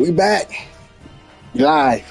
We back live.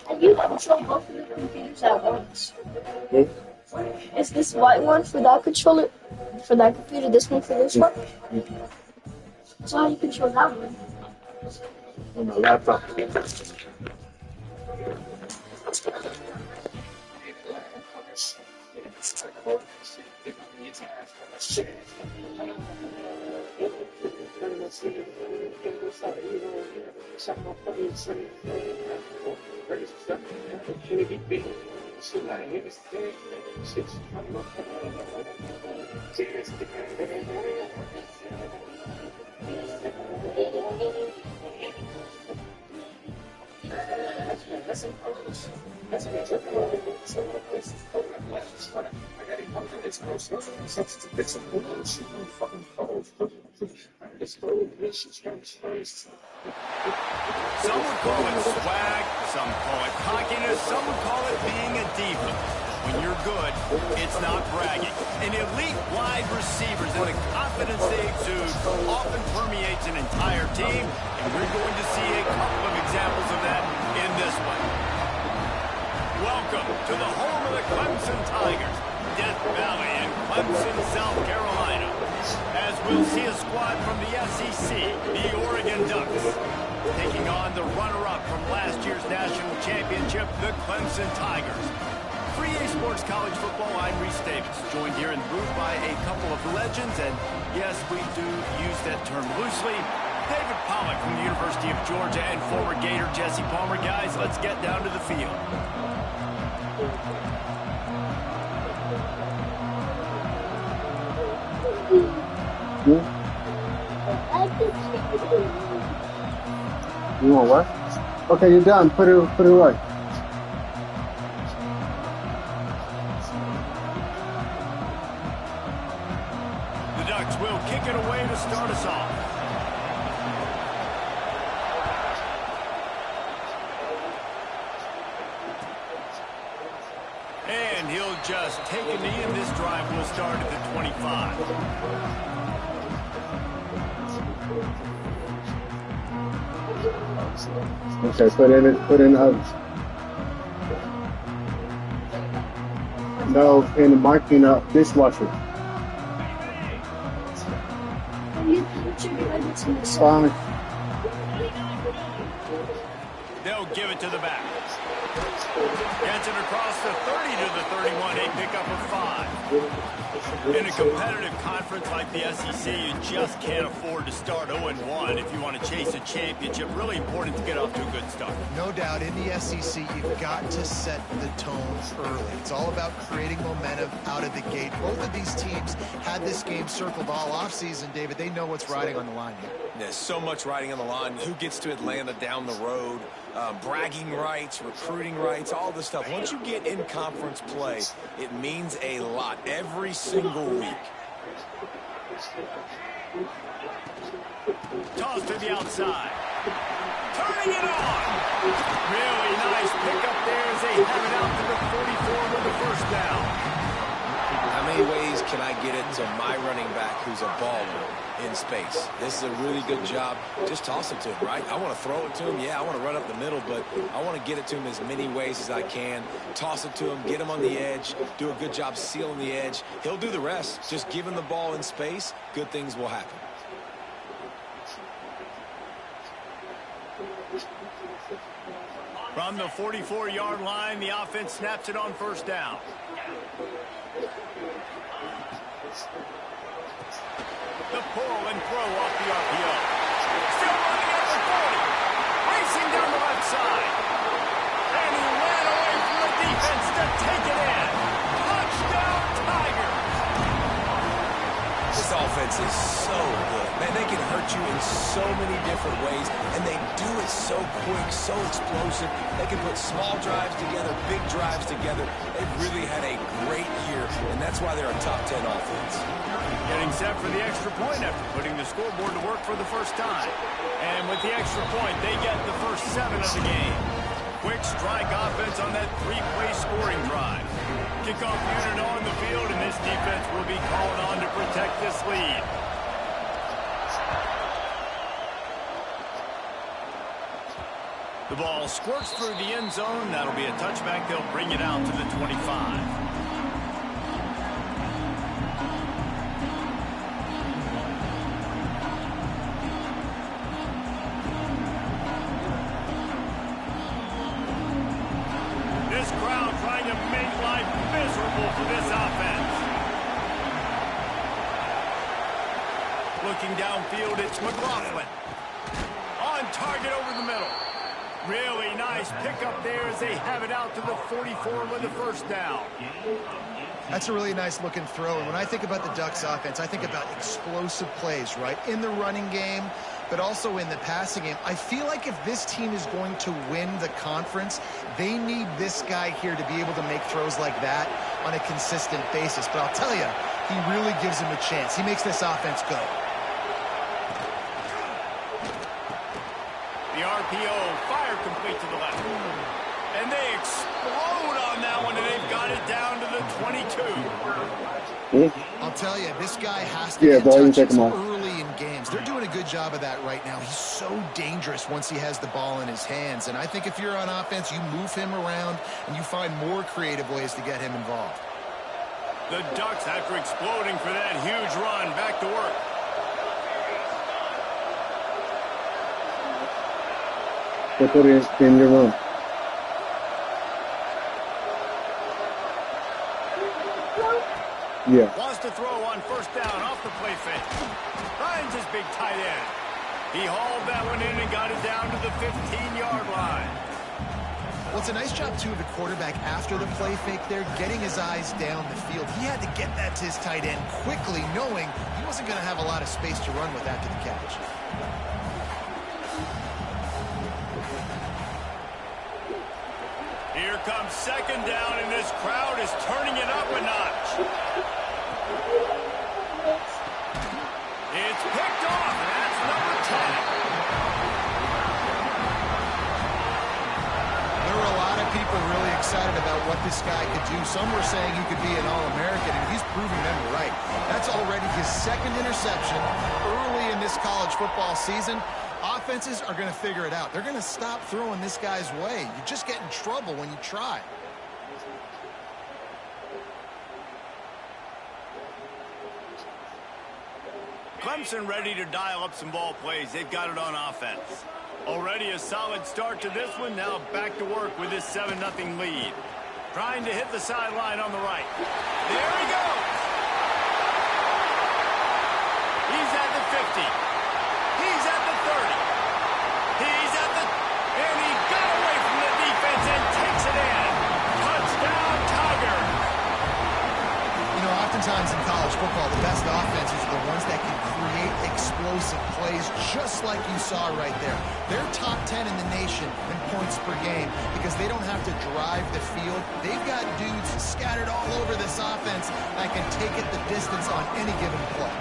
Have you controlled both of the computers at once? Is this white one for that controller, for that computer, this one for this one? So how do you control that one? On my laptop. Some would call it swag, some call it cockiness, some would call it being a diva. When you're good, it's not bragging. And elite wide receivers and the confidence they exude often permeates an entire team, and we're going to see a couple of examples of that in this one. Welcome to the home of the Clemson Tigers, Death Valley in Clemson, South Carolina. As we'll see a squad from the SEC, the Oregon Ducks, taking on the runner-up from last year's national championship, the Clemson Tigers. 3A Sports College Football, I'm Reese Davis, joined here in the booth by a couple of legends, and yes, we do use that term loosely. David Pollack from the University of Georgia and former Gator Jesse Palmer. Guys, let's get down to the field. You want what? Okay, you're done. Put it away. The Ducks will kick it away to start us off. And he'll just take a knee, and this drive will start at the 25. Okay, put in the others. No, in the marking up dishwasher. Fine. They'll give it to the back. Gets it across the 30 to the 31, a pickup of 5. In a competitive conference like the SEC, you just can't afford to start 0-1 if you want to chase a championship. Really important to get off to a good start. No doubt, in the SEC, you've got to set the tone early. It's all about creating momentum out of the gate. Both of these teams had this game circled all offseason, David. They know what's riding on the line here. There's so much riding on the line. Who gets to Atlanta down the road? Bragging rights, recruiting rights, all this stuff. Once you get in conference play, it means a lot every single week. Toss to the outside. turning it on. Really nice pickup there as they have it out to the 44 with the first down. How many ways can I get it to my running back who's a baller in space? This is a really good job. Just toss it to him, right? I want to throw it to him. Yeah, I want to run up the middle, but I want to get it to him as many ways as I can. Toss it to him, get him on the edge, do a good job sealing the edge. He'll do the rest. Just give him the ball in space. Good things will happen. From the 44-yard line, the offense snaps it on first down. The pull and throw off the RPO. Still running at the 40. Racing down the left side. And he ran away from the defense to take it in. Touchdown, Tigers. This offense is so good. Man, they can hurt you in so many different ways, and they do it so quick, so explosive. They can put small drives together, big drives together. They've really had a great year, and that's why they're a top 10 offense. Getting set for the extra point after putting the scoreboard to work for the first time. And with the extra point, they get the first 7 of the game. Quick strike offense on that 3-play scoring drive. Kickoff unit on the field, and this defense will be called on to protect this lead. The ball squirts through the end zone. That'll be a touchback. They'll bring it out to the 25. This crowd trying to make life miserable for this offense. Looking downfield, it's McLaughlin. On target over the middle. Really nice pickup there as they have it out to the 44 with the first down. That's a really nice looking throw. And when I think about the Ducks offense, I think about explosive plays, right? In the running game, but also in the passing game. I feel like if this team is going to win the conference, they need this guy here to be able to make throws like that on a consistent basis. But I'll tell you, he really gives him a chance. He makes this offense go. The RPO fired complete to the left. And they explode on that one, and they've got it down to the 22. I'll tell you, this guy has to get touches early in games. They're doing a good job of that right now. He's so dangerous once he has the ball in his hands. And I think if you're on offense, you move him around and you find more creative ways to get him involved. The Ducks, after exploding for that huge run, back to work. Yeah. Wants to throw on first down off the play fake. Finds his big tight end. He hauled that one in and got it down to the 15-yard line. Well, it's a nice job, too, of the quarterback after the play fake there, getting his eyes down the field. He had to get that to his tight end quickly, knowing he wasn't going to have a lot of space to run with after the catch. Here comes second down, and this crowd is turning it up a notch. It's picked off, and that's number 10. There were a lot of people really excited about what this guy could do. Some were saying he could be an All-American, and he's proving them right. That's already his second interception early in this college football season. Offenses are going to figure it out. They're going to stop throwing this guy's way. You just get in trouble when you try. Clemson ready to dial up some ball plays. They've got it on offense. Already a solid start to this one. Now back to work with this 7-0 lead. Trying to hit the sideline on the right. There he goes. He's at the 50. He's at the 30. He's at the... And he got away from the defense and takes it in. Touchdown, Tigers. You know, oftentimes in college football, the best offenses are the ones that can create explosive plays just like you saw right there. They're top 10 in the nation in points per game because they don't have to drive the field. They've got dudes scattered all over this offense that can take it the distance on any given play.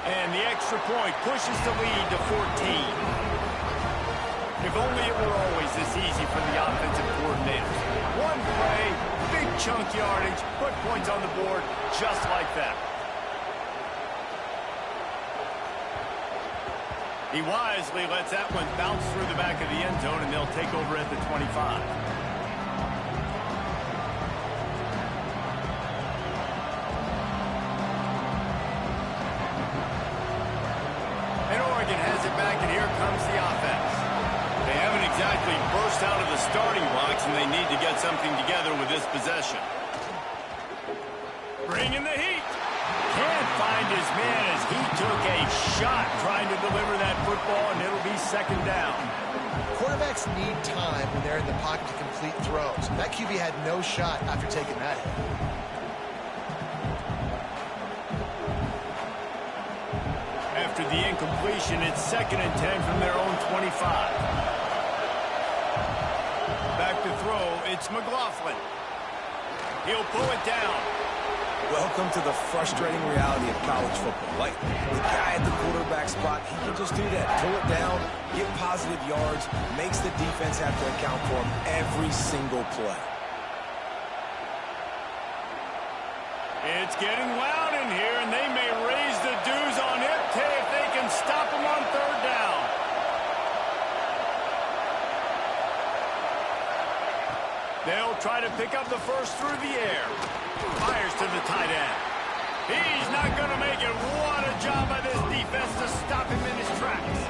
And the extra point pushes the lead to 14. only it were always this easy for the offensive coordinators. One play, big chunk yardage, put points on the board just like that. He wisely lets that one bounce through the back of the end zone, and they'll take over at the 25. And Oregon has it back, and here comes the offense. They haven't exactly burst out of the starting blocks, and they need to get something together with this possession. Bringing the heat. Can't find his man as he took a shot trying to deliver that football, and it'll be second down. Quarterbacks need time when they're in the pocket to complete throws. That QB had no shot after taking that hit. After the incompletion, it's 2nd and 10 from their own 25. Back to throw, it's McLaughlin. He'll pull it down. Welcome to the frustrating reality of college football. Like, the guy at the quarterback spot, he can just do that. Pull it down, get positive yards, makes the defense have to account for him every single play. It's getting loud in here, and they may raise the dues on it if they can stop him on 3rd down. They'll try to pick up the first through the air. Fires to the tight end. He's not going to make it. What a job by this defense to stop him in his tracks.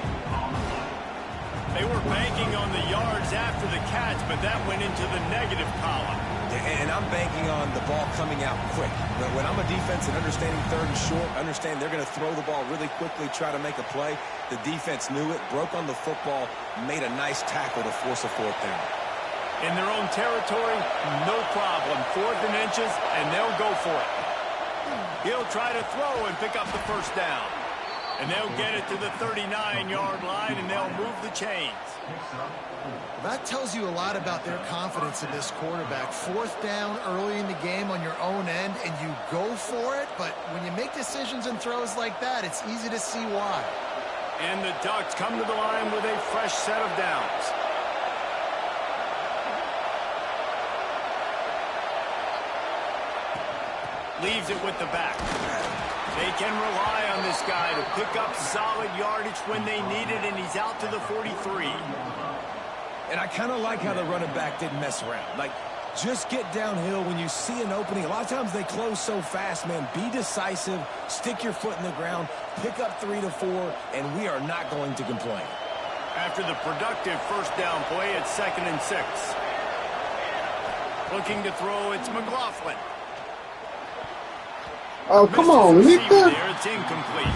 They were banking on the yards after the catch, but that went into the negative column. And I'm banking on the ball coming out quick. When I'm a defense and understanding 3rd and short, understand they're going to throw the ball really quickly, try to make a play. The defense knew it, broke on the football, made a nice tackle to force a 4th down. In their own territory, no problem. 4th and inches, and they'll go for it. He'll try to throw and pick up the first down. And they'll get it to the 39-yard line, and they'll move the chains. That tells you a lot about their confidence in this quarterback. 4th down early in the game on your own end, and you go for it. But when you make decisions and throws like that, it's easy to see why. And the Ducks come to the line with a fresh set of downs. Leaves it with the back. They can rely on this guy to pick up solid yardage when they need it, and he's out to the 43. And I kind of like how the running back didn't mess around. Like, just get downhill when you see an opening. A lot of times they close so fast, man. Be decisive, stick your foot in the ground, pick up 3 to 4, and we are not going to complain. After the productive first down play, it's 2nd and 6. Looking to throw, it's McLaughlin. Oh, come on, Nick. It's incomplete.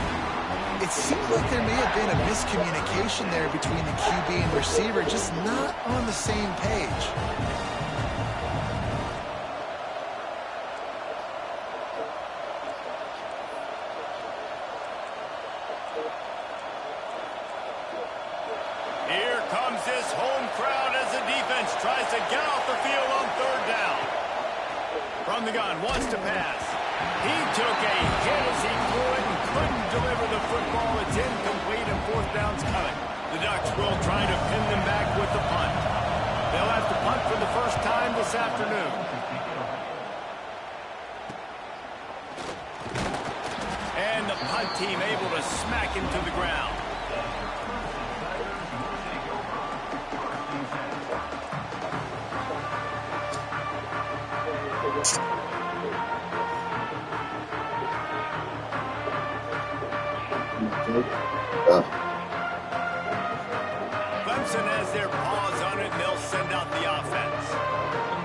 It seemed like there may have been a miscommunication there between the QB and receiver, just not on the same page. Here comes this home crowd as the defense tries to get off the field on 3rd down. From the gun, wants to pass. He took a hit as he threw it and couldn't deliver the football. It's incomplete, and 4th down's coming. The Ducks will try to pin them back with the punt. They'll have to punt for the first time this afternoon. And the punt team able to smack him to the ground. Clemson has their paws on it, and they'll send out the offense.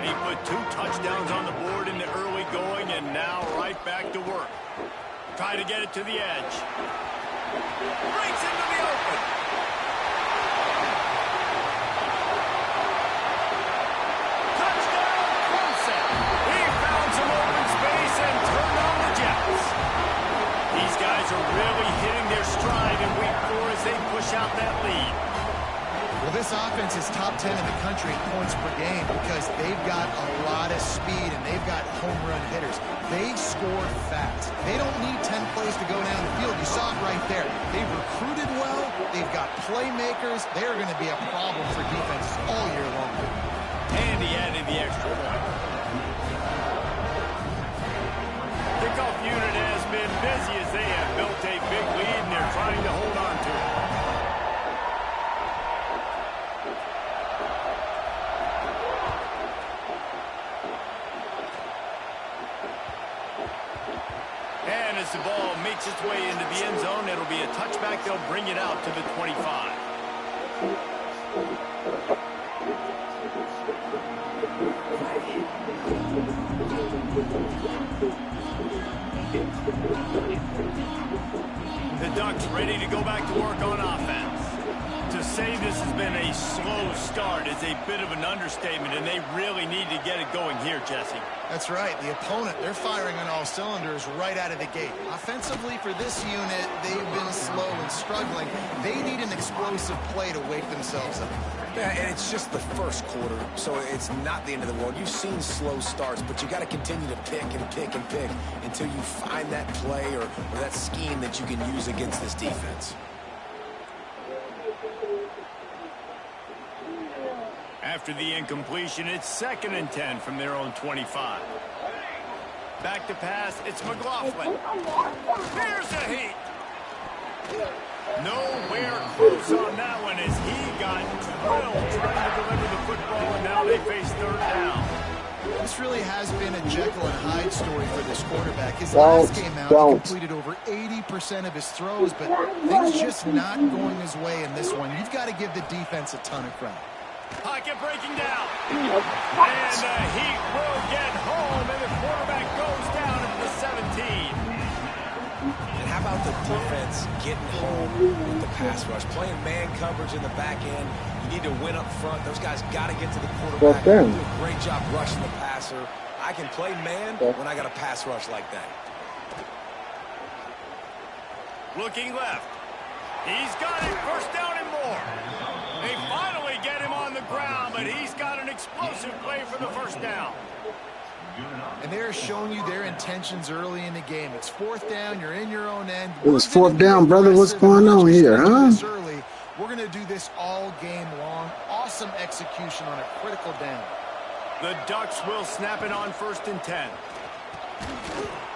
He put 2 touchdowns on the board in the early going, and now right back to work. Try to get it to the edge. Breaks into the open. Touchdown, Clemson. He found some open space and turned on the Jets. These guys are really hitting their stride in week 4 as they push out that lead. Well, this offense is top 10 in the country concentrate points per game because they've got a lot of speed and they've got home run hitters. They score fast. They don't need 10 plays to go down the field. You saw it right there. They've recruited well. They've got playmakers. They're going to be a problem for defenses all year long. And he added the extra point. Kickoff unit has been busy as they have built a big lead and they're trying to hold on to it. And as the ball makes its way into the end zone, it'll be a touchback. They'll bring it out to the 25. The Ducks ready to go back to work on offense. To say this has been a slow start is a bit of an understatement, and they really need to get it going here, Jesse. That's right. The opponent, they're firing on all cylinders right out of the gate. Offensively for this unit, they've been slow and struggling. They need an explosive play to wake themselves up. Yeah, and it's just the first quarter, so it's not the end of the world. You've seen slow starts, but you got to continue to pick and pick and pick until you find that play or that scheme that you can use against this defense. After the incompletion, it's 2nd and 10 from their own 25. Back to pass, it's McLaughlin. Here's a heat. Nowhere close on that one as he got drilled trying to deliver the football, and now they face 3rd down. This really has been a Jekyll and Hyde story for this quarterback. His last game out, he completed over 80% of his throws, but things just not going his way in this one. You've got to give the defense a ton of credit. Pocket breaking down. And the Heat will get home, and the quarterback goes down at the 17. And how about the defense getting home with the pass rush? Playing man coverage in the back end. You need to win up front. Those guys got to get to the quarterback. Do a great job rushing the passer. I can play man when I got a pass rush like that. Looking left. He's got it. 1st down and more. They finally get him on the ground, but he's got an explosive play for the 1st down. And they're showing you their intentions early in the game. It's 4th down. You're in your own end. It was 4th down, brother. What's going on here, huh? Early. We're going to do this all game long. Awesome execution on a critical down. The Ducks will snap it on 1st and 10.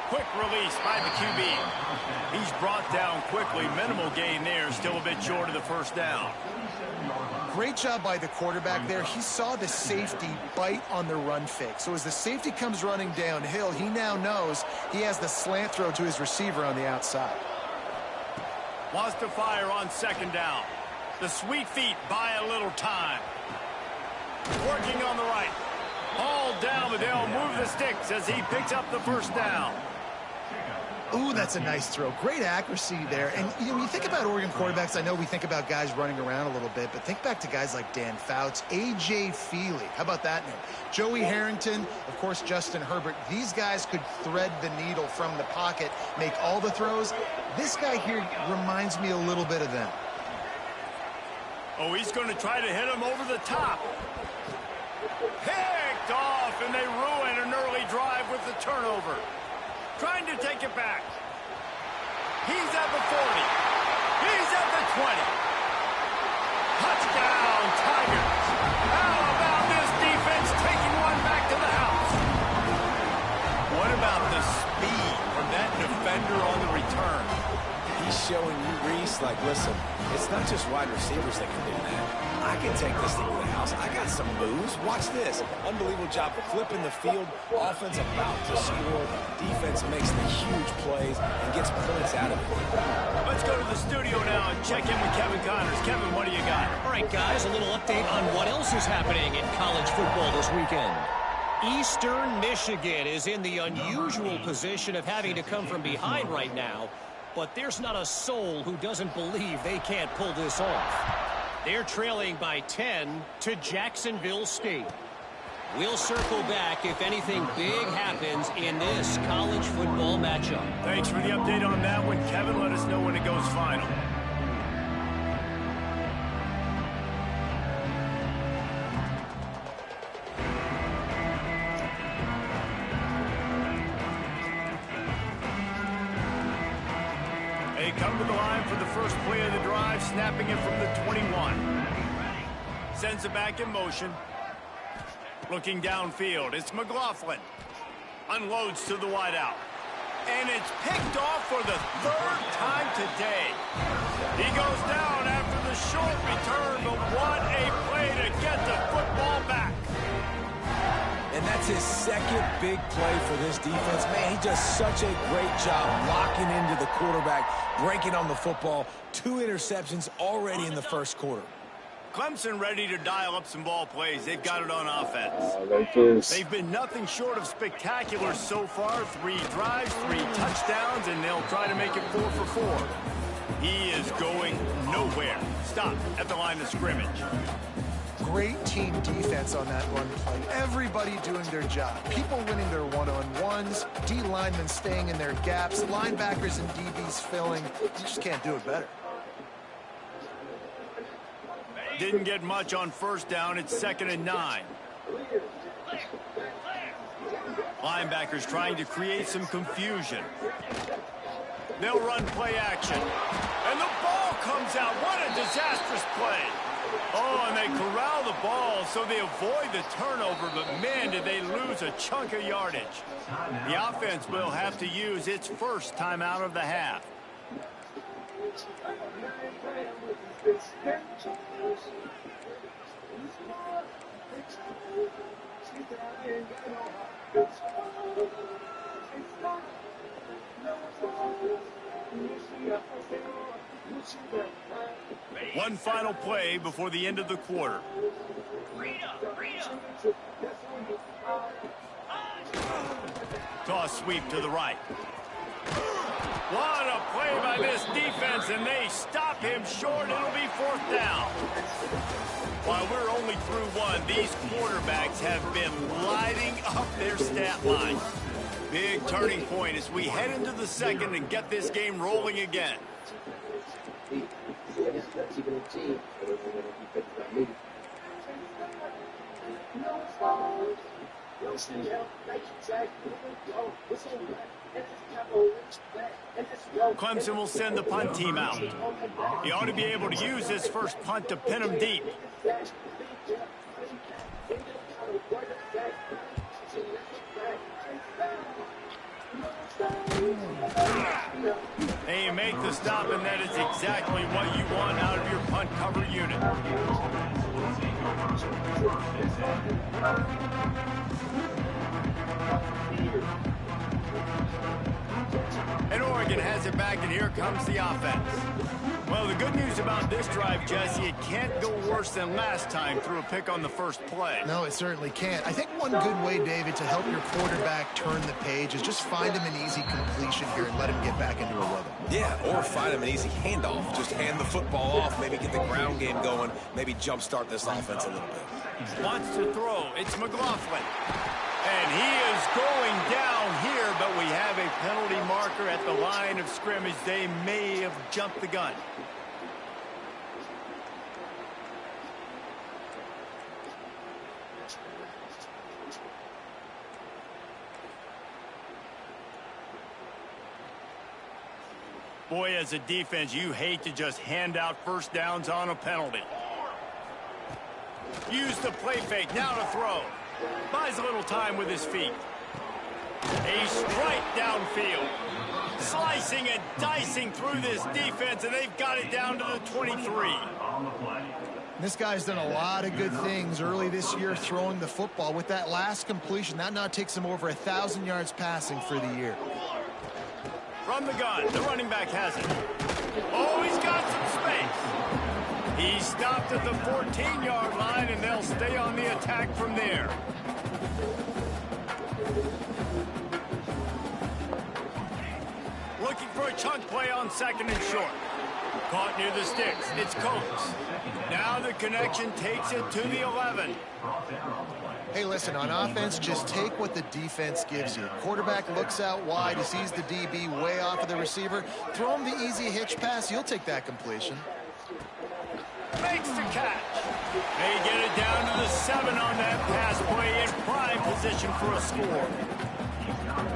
Quick release by the QB. He's brought down quickly. Minimal gain there. Still a bit short of the 1st down. Great job by the quarterback there. He saw the safety bite on the run fake. So as the safety comes running downhill, he now knows he has the slant throw to his receiver on the outside. Wants to fire on 2nd down. The sweet feet buy a little time. Working on the right. All down, but they'll move the sticks as he picks up the 1st down. Ooh, that's a nice throw. Great accuracy there. And you know, when you think about Oregon quarterbacks, I know we think about guys running around a little bit, but think back to guys like Dan Fouts, A.J. Feely. How about that name? Joey Harrington, of course, Justin Herbert. These guys could thread the needle from the pocket, make all the throws. This guy here reminds me a little bit of them. Oh, he's going to try to hit him over the top. Picked off, and they ruin an early drive with the turnover. Trying to take it back. He's at the 40. He's at the 20. Touchdown, Tigers. How about this defense taking one back to the house? What about the speed from that defender on the return? He's showing you, Reese, like, listen, it's not just wide receivers that can do that. I can take this thing to the house. I got some moves. Watch this. Unbelievable job flipping the field. Offense about to score. Defense makes the huge plays and gets points out of it. Let's go to the studio now and check in with Kevin Connors. Kevin, what do you got? All right, guys, a little update on what else is happening in college football this weekend. Eastern Michigan is in the unusual position of having to come from behind right now, but there's not a soul who doesn't believe they can't pull this off. They're trailing by 10 to Jacksonville State. We'll circle back if anything big happens in this college football matchup. Thanks for the update on that one, Kevin. Let us know when it goes final. They come to the line for the first play of the drive, snapping it from the 21. Sends it back in motion. Looking downfield, it's McLaughlin. Unloads to the wideout. And it's picked off for the third time today. He goes down after the short return, but what a play to get the football back. And that's his second big play for this defense. Man, he does such a great job locking into the quarterback, breaking on the football. 2 interceptions already in the first quarter. Clemson ready to dial up some ball plays. They've got it on offense. They've been nothing short of spectacular so far. 3 drives, 3 touchdowns, and they'll try to make it 4 for 4. He is going nowhere. Stop at the line of scrimmage. Great team defense on that run play. Everybody doing their job. People winning their one-on-ones, D linemen staying in their gaps, linebackers and DBs filling. You just can't do it better. Didn't get much on first down. It's 2nd and 9. Linebackers trying to create some confusion. They'll run play action. And the ball comes out. What a disastrous play. Oh, and they corral the ball so they avoid the turnover, but man, did they lose a chunk of yardage. The offense will have to use its first timeout of the half. One final play before the end of the quarter. Toss sweep to the right. What a play by this defense, and they stop him short. It'll be 4th down. While we're only through 1, these quarterbacks have been lighting up their stat line. Big turning point as we head into the 2nd and get this game rolling again. Clemson will send the punt team out. He ought to be able to use this first punt to pin him deep. And you make the stop, and that is exactly what you want out of your punt cover unit. And Oregon has it back, and here comes the offense. Well, the good news about this drive, Jesse, it can't go worse than last time through a pick on the first play. No, it certainly can't. I think one good way, David, to help your quarterback turn the page is just find him an easy completion here and let him get back into a rhythm. Yeah, or find him an easy handoff. Just hand the football off, maybe get the ground game going, maybe jumpstart this offense a little bit. Wants to throw. It's McLaughlin. And he is going down here, but we have a penalty marker at the line of scrimmage. They may have jumped the gun. Boy, as a defense, you hate to just hand out first downs on a penalty. Use the play fake, now to throw. Buys a little time with his feet. A strike downfield. Slicing and dicing through this defense, and they've got it down to the 23. This guy's done a lot of good things early this year throwing the football. With that last completion, that now takes him over 1,000 yards passing for the year. From the gun, the running back has it. Oh, he's got some space. He stopped at the 14-yard line, and they'll stay on the attack from there. Looking for a chunk play on 2nd and short. Caught near the sticks. It's Coates. Now the connection takes it to the 11. Hey, listen, on offense, just take what the defense gives you. Quarterback looks out wide. He sees the DB way off of the receiver. Throw him the easy hitch pass. You'll take that completion. Makes the catch. They get it down to the 7 on that pass play in prime position for a score.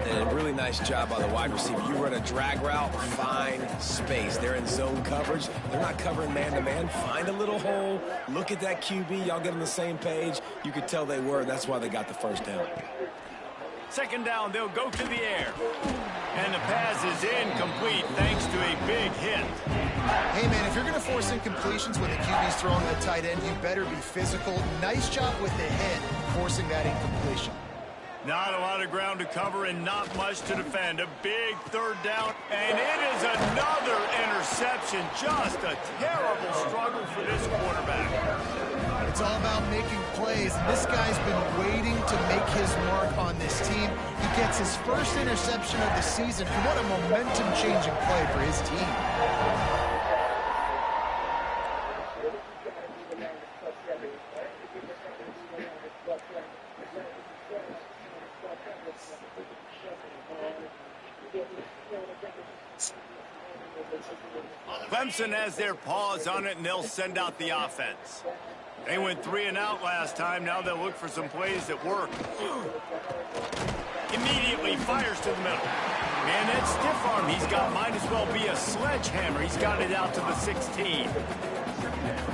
And a really nice job by the wide receiver. You run a drag route, find space. They're in zone coverage. They're not covering man-to-man. Find a little hole. Look at that QB. Y'all get on the same page. You could tell they were. That's why they got the first down. Second down, they'll go to the air. And the pass is incomplete thanks to a big hit. Hey, man, if you're going to force incompletions when the QB's throwing to the tight end, you better be physical. Nice job with the hit, forcing that incompletion. Not a lot of ground to cover and not much to defend. A big third down, and it is another interception. Just a terrible struggle for this quarterback. It's all about making plays. This guy's been waiting to make his mark on this team. He gets his first interception of the season, and what a momentum-changing play for his team. Clemson has their paws on it, and they'll send out the offense. They went 3 and out last time. Now they'll look for some plays that work. Immediately fires to the middle. Man, that stiff arm he's got might as well be a sledgehammer. He's got it out to the 16.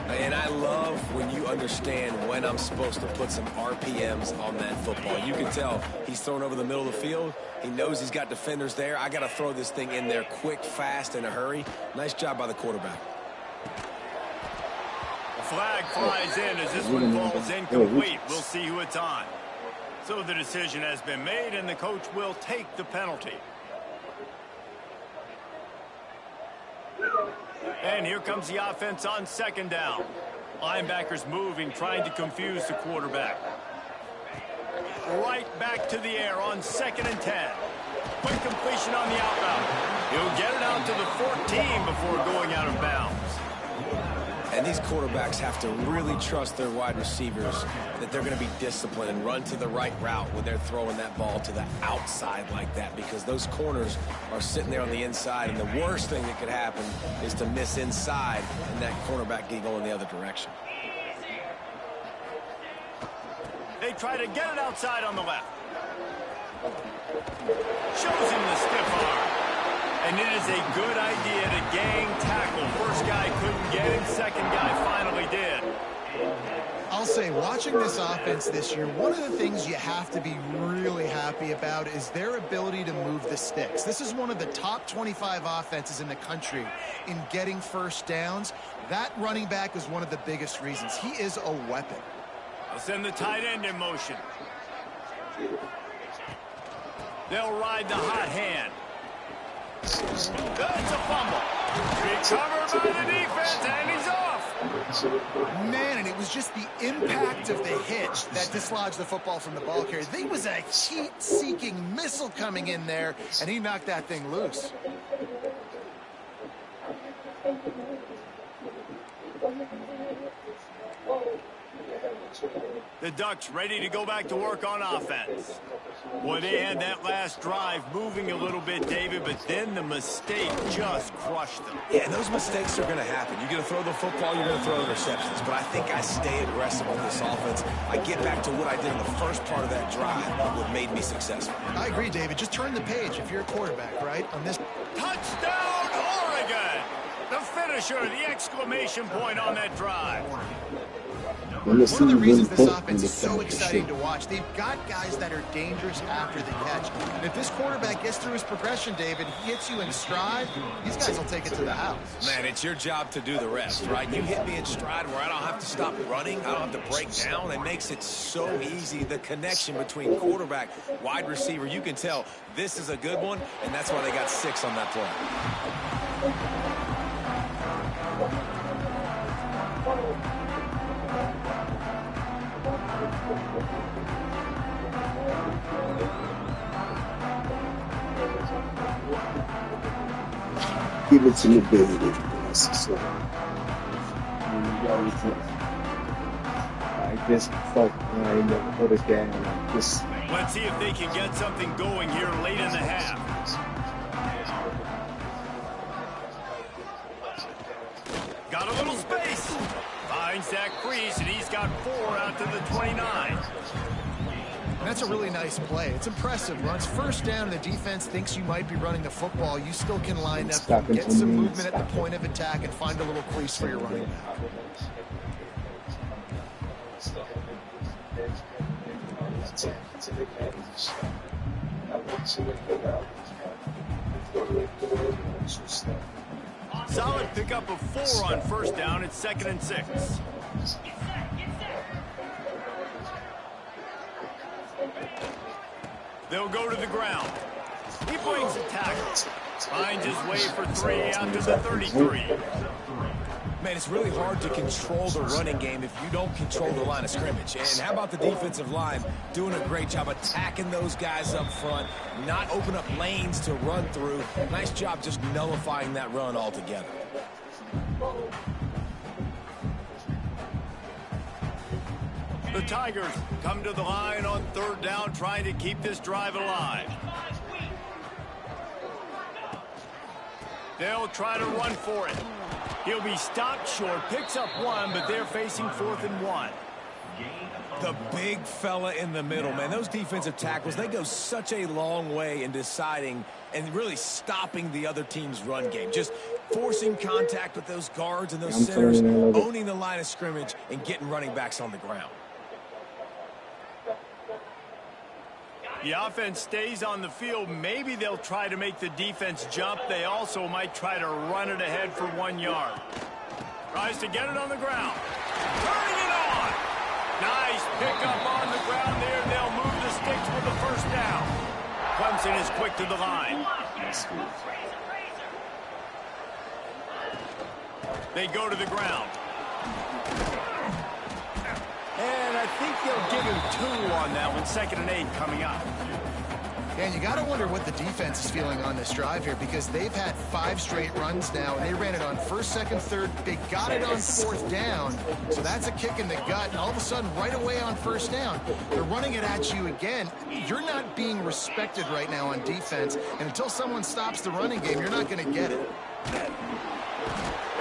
And I love when you understand when I'm supposed to put some RPMs on that football. You can tell he's thrown over the middle of the field. He knows he's got defenders there. I got to throw this thing in there quick, fast, in a hurry. Nice job by the quarterback. The flag flies in as this one falls incomplete. We'll see who it's on. So the decision has been made, and the coach will take the penalty. And here comes the offense on second down. Linebackers moving, trying to confuse the quarterback. Right back to the air on 2nd and 10. Quick completion on the out route. He'll get it out to the 14 before going out of bounds. And these quarterbacks have to really trust their wide receivers that they're going to be disciplined and run to the right route when they're throwing that ball to the outside like that, because those corners are sitting there on the inside, and the worst thing that could happen is to miss inside and that cornerback get going the other direction. They try to get it outside on the left. Shows him the stiff arm. And it is a good idea to gang tackle. First guy couldn't get him, second guy finally did. I'll say, watching this offense this year, one of the things you have to be really happy about is their ability to move the sticks. This is one of the top 25 offenses in the country in getting first downs. That running back is one of the biggest reasons. He is a weapon. They'll send the tight end in motion. They'll ride the hot hand. That's a fumble. Recovered by the defense, and he's off. Man, and it was just the impact of the hit that dislodged the football from the ball carrier. There was a heat-seeking missile coming in there, and he knocked that thing loose. The Ducks ready to go back to work on offense. Boy, they had that last drive moving a little bit, David, but then the mistake just crushed them. Yeah, and those mistakes are going to happen. You're going to throw the football, you're going to throw interceptions. But I think I stay aggressive on this offense. I get back to what I did in the first part of that drive, what made me successful. I agree, David. Just turn the page if you're a quarterback, right? On this. Touchdown, Oregon! The finisher, the exclamation point on that drive. One of the reasons this offense is so exciting to watch, they've got guys that are dangerous after the catch. And if this quarterback gets through his progression, David, he hits you in stride, these guys will take it to the house. Man, it's your job to do the rest, right? You hit me in stride where I don't have to stop running, I don't have to break down. It makes it so easy, the connection between quarterback, wide receiver. You can tell this is a good one, and that's why they got 6 on that play. Give it to me, baby. So, I guess fuck in the other game like this. Let's see if they can get something going here late in the half. Got a little space. Finds that crease, and he's got 4 out to the 29. that's a really nice play. It's impressive. Runs first down, and the defense thinks you might be running the football. You still can line up, get some movement at the point of attack, and find a little crease for your running back. Solid pickup of 4 on first down. It's 2nd and 6. They'll go to the ground. He brings the tackle. Finds his way for 3 out to the 33. Man, it's really hard to control the running game if you don't control the line of scrimmage. And how about the defensive line doing a great job attacking those guys up front, not open up lanes to run through. Nice job just nullifying that run altogether. The Tigers come to the line on 3rd down, trying to keep this drive alive. They'll try to run for it. He'll be stopped short, picks up 1, but they're facing 4th and 1. The big fella in the middle, man. Those defensive tackles, they go such a long way in deciding and really stopping the other team's run game. Just forcing contact with those guards and those centers, owning the line of scrimmage, and getting running backs on the ground. The offense stays on the field. Maybe they'll try to make the defense jump. They also might try to run it ahead for 1 yard. Tries to get it on the ground. Turning it on. Nice pickup on the ground there. They'll move the sticks with the 1st down. Clemson is quick to the line. They go to the ground. And I think they'll give him 2 on that one. 2nd and 8 coming up. And you got to wonder what the defense is feeling on this drive here, because they've had 5 straight runs now, and they ran it on 1st, 2nd, 3rd. They got it on 4th down, so that's a kick in the gut. And all of a sudden, right away on 1st down, they're running it at you again. You're not being respected right now on defense, and until someone stops the running game, you're not going to get it.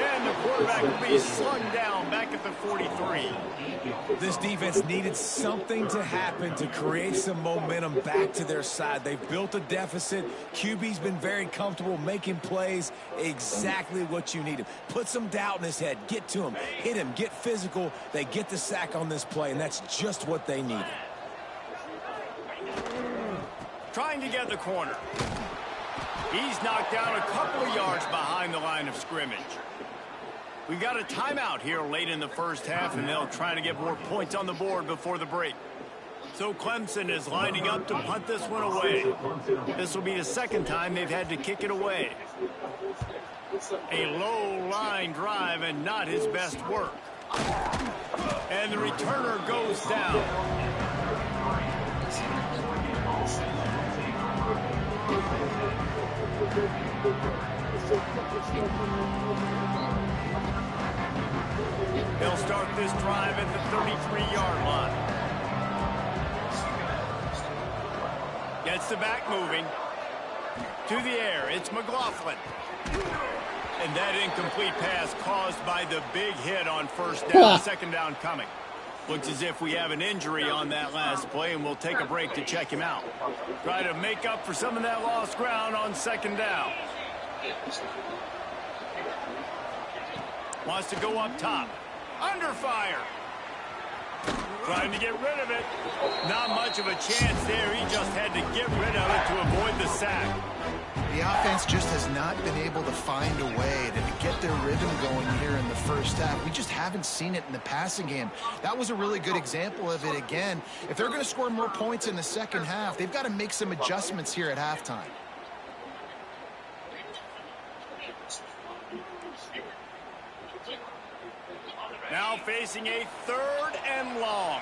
And the quarterback will be slugged down back at the 43. This defense needed something to happen to create some momentum back to their side. They've built a deficit. QB's been very comfortable making plays. Exactly what you needed. Put some doubt in his head. Get to him. Hit him. Get physical. They get the sack on this play, and that's just what they needed. Trying to get the corner. He's knocked down a couple of yards behind the line of scrimmage. We got a timeout here late in the 1st half, and they'll try to get more points on the board before the break. So Clemson is lining up to punt this one away. This will be the 2nd time they've had to kick it away. A low line drive and not his best work. And the returner goes down. They'll start this drive at the 33-yard line. Gets the back moving. To the air, it's McLaughlin. And that incomplete pass caused by the big hit on 1st down, 2nd down coming. Looks as if we have an injury on that last play, and we'll take a break to check him out. Try to make up for some of that lost ground on 2nd down. Wants to go up top. Under fire. Trying to get rid of it. Not much of a chance there. He just had to get rid of it to avoid the sack. The offense just has not been able to find a way to get their rhythm going here in the 1st half. We just haven't seen it in the passing game. That was a really good example of it again. If they're going to score more points in the 2nd half, they've got to make some adjustments here at halftime. Now facing a 3rd and long.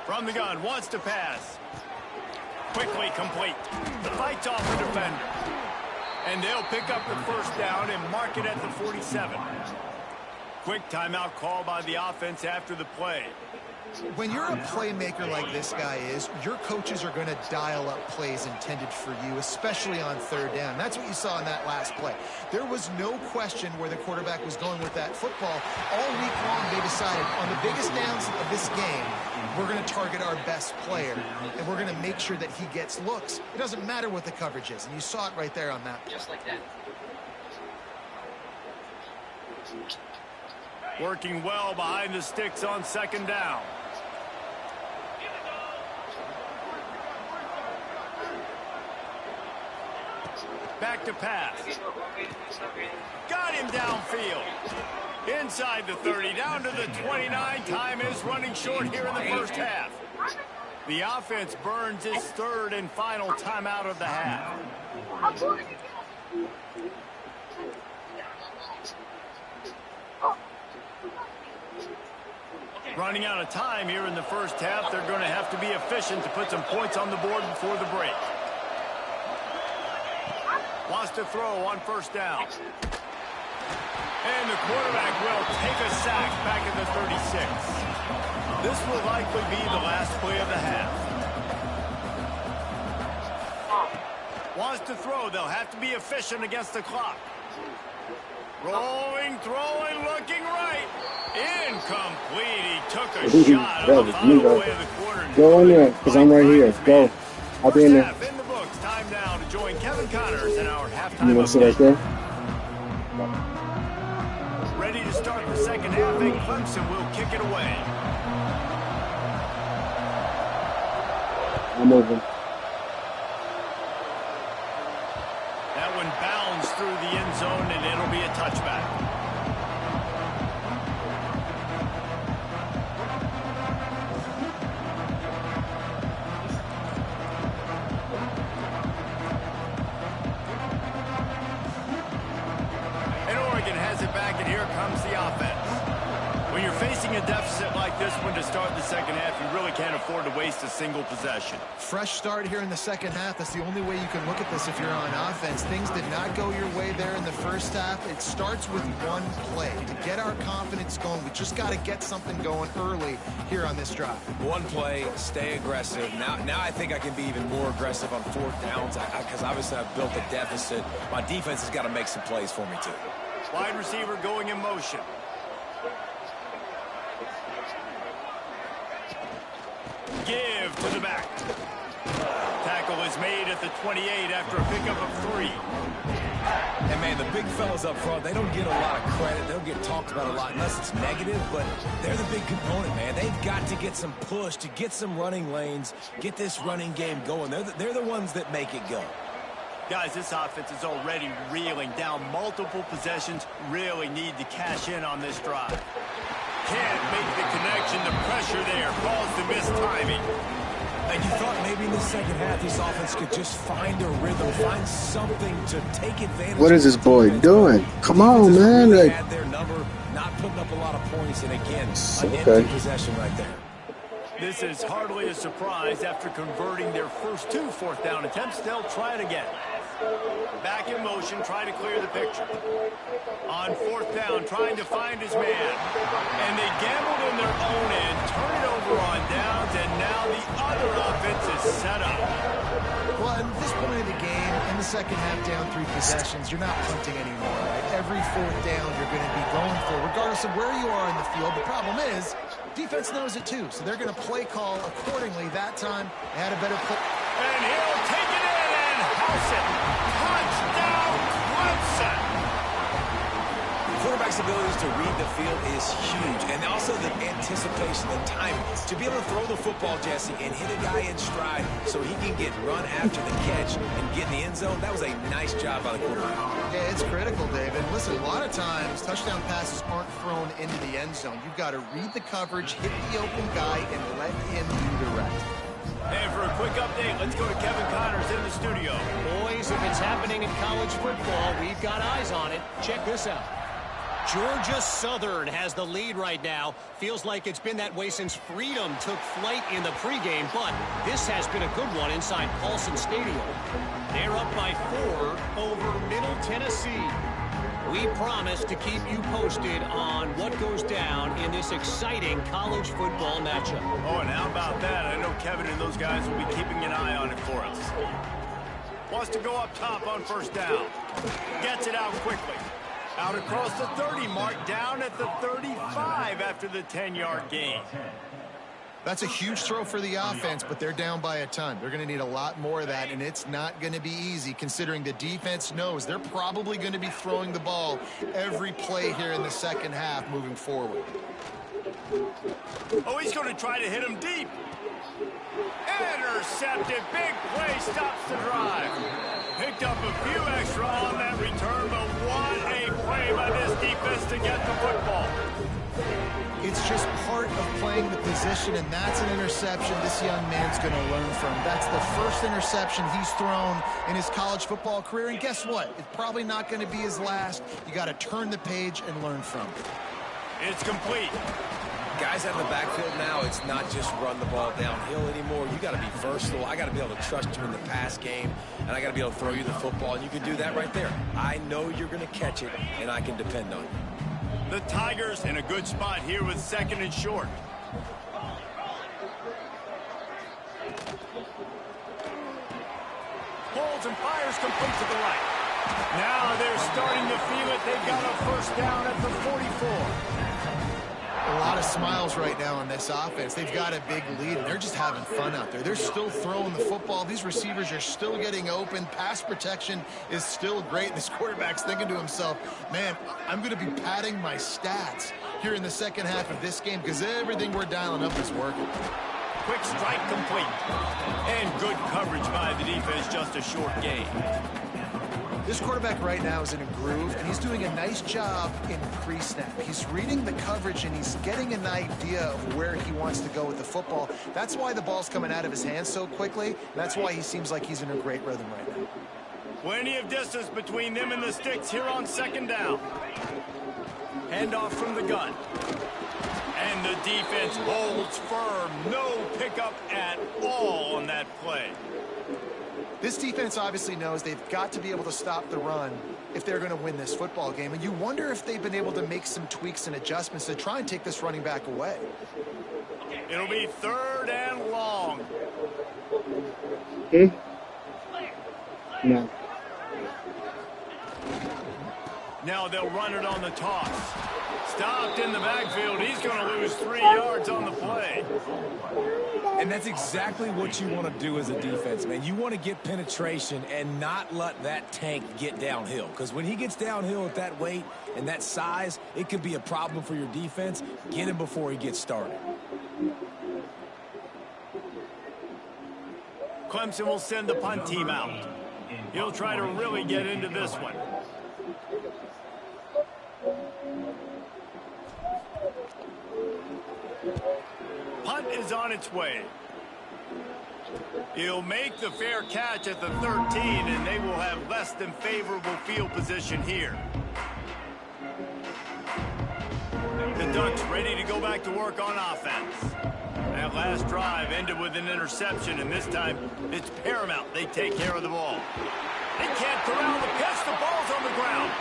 From the gun, wants to pass. Quickly complete. The fight's off the defender. And they'll pick up the 1st down and mark it at the 47. Quick timeout call by the offense after the play. When you're a playmaker like this guy is, your coaches are going to dial up plays intended for you, especially on third down. That's what you saw in that last play. There was no question where the quarterback was going with that football. All week long, they decided on the biggest downs of this game, we're going to target our best player, and we're going to make sure that he gets looks. It doesn't matter what the coverage is, and you saw it right there on that play. Just like that. Working well behind the sticks on second down. Back to pass. Got him downfield. Inside the 30, down to the 29. Time is running short here in the first half. The offense burns its third and final timeout of the half. Running out of time here in the first half. They're going to have to be efficient to put some points on the board before the break. Wants to throw on first down. And the quarterback will take a sack back at the 36. This will likely be the last play of the half. Wants to throw. They'll have to be efficient against the clock. Rolling, throwing, looking right. Incomplete. He took a shot on the final way of the quarter. Go in there, because I'm right here. Go. I'll be in there. In the books. Time now to join Kevin Connors in our halftime. You want to sit right there? Ready to start the second half, and Clemson will kick it away. I'm moving. That one bounds through the end zone, and it'll be a touchback. And here comes the offense. When you're facing a deficit like this one to start the second half, you really can't afford to waste a single possession. Fresh start here in the second half. That's the only way you can look at this if you're on offense. Things did not go your way there in the first half. It starts with one play. To get our confidence going, we just got to get something going early here on this drive. One play, stay aggressive. Now I think I can be even more aggressive on fourth downs because obviously I've built a deficit. My defense has got to make some plays for me too. Wide receiver going in motion. Give to the back. Tackle is made at the 28 after a pickup of 3. And man, the big fellas up front, they don't get a lot of credit. They don't get talked about a lot unless it's negative, but they're the big component, man. They've got to get some push, to get some running lanes, get this running game going. They're the ones that make it go. Guys, this offense is already reeling down multiple possessions. Really need to cash in on this drive. Can't make the connection. The pressure there caused the missed timing. And you thought maybe in the second half this offense could just find a rhythm, find something to take advantage. What is this boy doing? Come on, man. Really like, had their number, not putting up a lot of points, and again, an empty possession right there. This is hardly a surprise. After converting their first 2 fourth down attempts, they'll try it again. Back in motion, trying to clear the picture. On fourth down, trying to find his man. And they gambled in their own end, turn it over on downs, and now the other offense is set up. Well, at this point of the game, in the second half, down 3 possessions, you're not punting anymore, right? Every fourth down you're going to be going for, regardless of where you are in the field. The problem is, defense knows it too, so they're going to play call accordingly. That time, they had a better play. And he'll take it in and house it. Touchdown, Clemson. Quarterback's abilities to read the field is huge, and also the anticipation, the timing. To be able to throw the football, Jesse, and hit a guy in stride so he can get run after the catch and get in the end zone, that was a nice job by the quarterback. Yeah, it's critical, David. Listen, a lot of times, touchdown passes aren't thrown into the end zone. You've got to read the coverage, hit the open guy, and let him do the rest. And for a quick update, let's go to Kevin Connors in the studio. Boys, if it's happening in college football, we've got eyes on it. Check this out. Georgia Southern has the lead right now. Feels like it's been that way since Freedom took flight in the pregame, but this has been a good one inside Paulson Stadium. They're up by 4 over Middle Tennessee. We promise to keep you posted on what goes down in this exciting college football matchup. Oh, and how about that? I know Kevin and those guys will be keeping an eye on it for us. Wants to go up top on first down. Gets it out quickly. Out across the 30 mark, down at the 35 after the 10-yard gain. That's a huge throw for the offense, but they're down by a ton. They're going to need a lot more of that, and it's not going to be easy considering the defense knows they're probably going to be throwing the ball every play here in the second half moving forward. Oh, he's going to try to hit him deep. Intercepted. Big play stops the drive. Picked up a few extra on that return, but what a play by this defense to get the football. It's just part of playing the position, and that's an interception this young man's going to learn from. That's the first interception he's thrown in his college football career, and guess what? It's probably not going to be his last. You got to turn the page and learn from it. It's complete. Guys out in the backfield now, it's not just run the ball downhill anymore. You got to be versatile. I got to be able to trust you in the pass game, and I got to be able to throw you the football, and you can do that right there. I know you're going to catch it, and I can depend on you. The Tigers in a good spot here with second and short. Holds and fires complete to the right. Now they're starting to feel it. They've got a first down at the 44. A lot of smiles right now on this offense. They've got a big lead, and they're just having fun out there. They're still throwing the football. These receivers are still getting open. Pass protection is still great. This quarterback's thinking to himself, man, I'm going to be padding my stats here in the second half of this game because everything we're dialing up is working. Quick strike complete. And good coverage by the defense, just a short gain. This quarterback right now is in a groove, and he's doing a nice job in pre-snap. He's reading the coverage, and he's getting an idea of where he wants to go with the football. That's why the ball's coming out of his hands so quickly. That's why he seems like he's in a great rhythm right now. Plenty of distance between them and the sticks here on second down. Handoff from the gun. And the defense holds firm. No pickup at all on that play. This defense obviously knows they've got to be able to stop the run if they're going to win this football game. And you wonder if they've been able to make some tweaks and adjustments to try and take this running back away. It'll be third and long. Okay. No. Now they'll run it on the toss. Stopped in the backfield. He's going to lose 3 yards on the play. And that's exactly what you want to do as a defense, man. You want to get penetration and not let that tank get downhill. Because when he gets downhill at that weight and that size, it could be a problem for your defense. Get him before he gets started. Clemson will send the punt team out. He'll try to really get into this one. Punt is on its way. He'll make the fair catch at the 13, and they will have less than favorable field position here. The Ducks ready to go back to work on offense. That last drive ended with an interception, and this time it's paramount they take care of the ball. They can't corral the pitch. The ball's on the ground.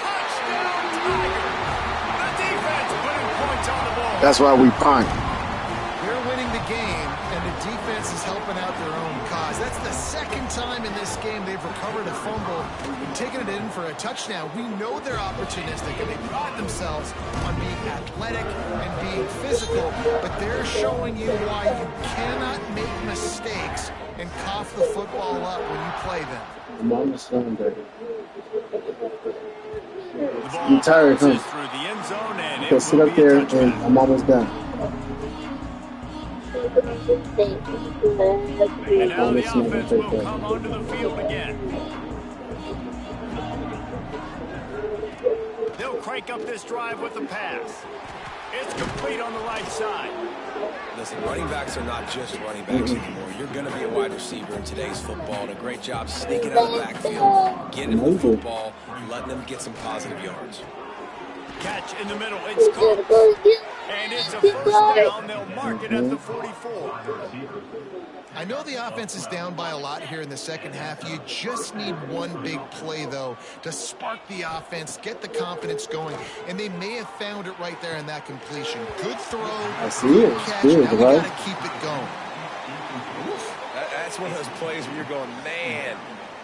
Touchdown, Tigers! The defense putting points on the ball. That's why we punt. They're winning the game, and the defense is helping out their own cause. That's the second time in this game they've recovered a fumble and taken it in for a touchdown. We know they're opportunistic, and they pride themselves on being athletic and being physical, but they're showing you why you cannot make mistakes and cough the football up when you play them. I'm almost done, baby. The ball I'm tired, huh? bounces through the end zone, and Okay, it sit will up be a there, touchdown. and I'm almost done. And now the offense will come onto the field again. They'll crank up this drive with the pass. It's complete on the right side. Listen, running backs are not just running backs anymore. You're going to be a wide receiver in today's football, and a great job sneaking out of the backfield, getting the football, letting them get some positive yards. Catch in the middle. It's caught. And it's a first down. They'll mark it at the 44. I know the offense is down by a lot here in the second half. You just need one big play, though, to spark the offense, get the confidence going, and they may have found it right there in that completion. Good throw, I see it. catch. Good, now we right? got to keep it going. That's one of those plays where you're going, man,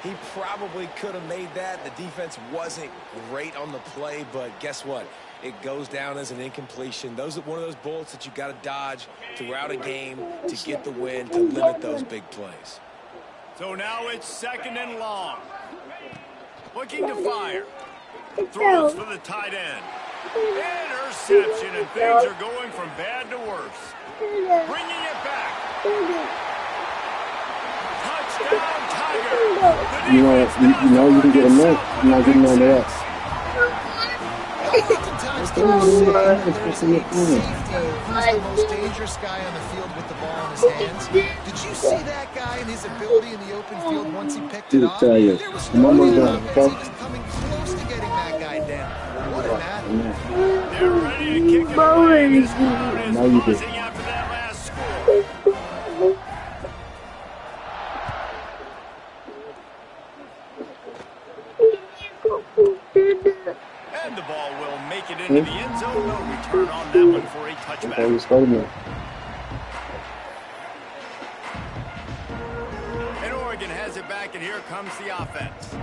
he probably could have made that. The defense wasn't great on the play, but guess what? It goes down as an incompletion. Those are one of those bullets that you got to dodge throughout a game to get the win, to limit those big plays. So now it's 2nd and long. Looking to fire. Throws for the tight end. Interception, and things are going from bad to worse. Bringing it back. Touchdown, Tiger. You know you can get a miss. You're not getting on that. Oftentimes, people say there's a safety who's the most dangerous guy on the field with the ball in his hands. Did you see that guy and his ability in the open field once he picked it up? There was no way he was coming close to getting that guy down. What an athlete. They're ready to kick it away. This crowd is buzzing after that last score. And the ball will make it into the end zone. No return on that one for a touchback. And Oregon has it back, and here comes the offense.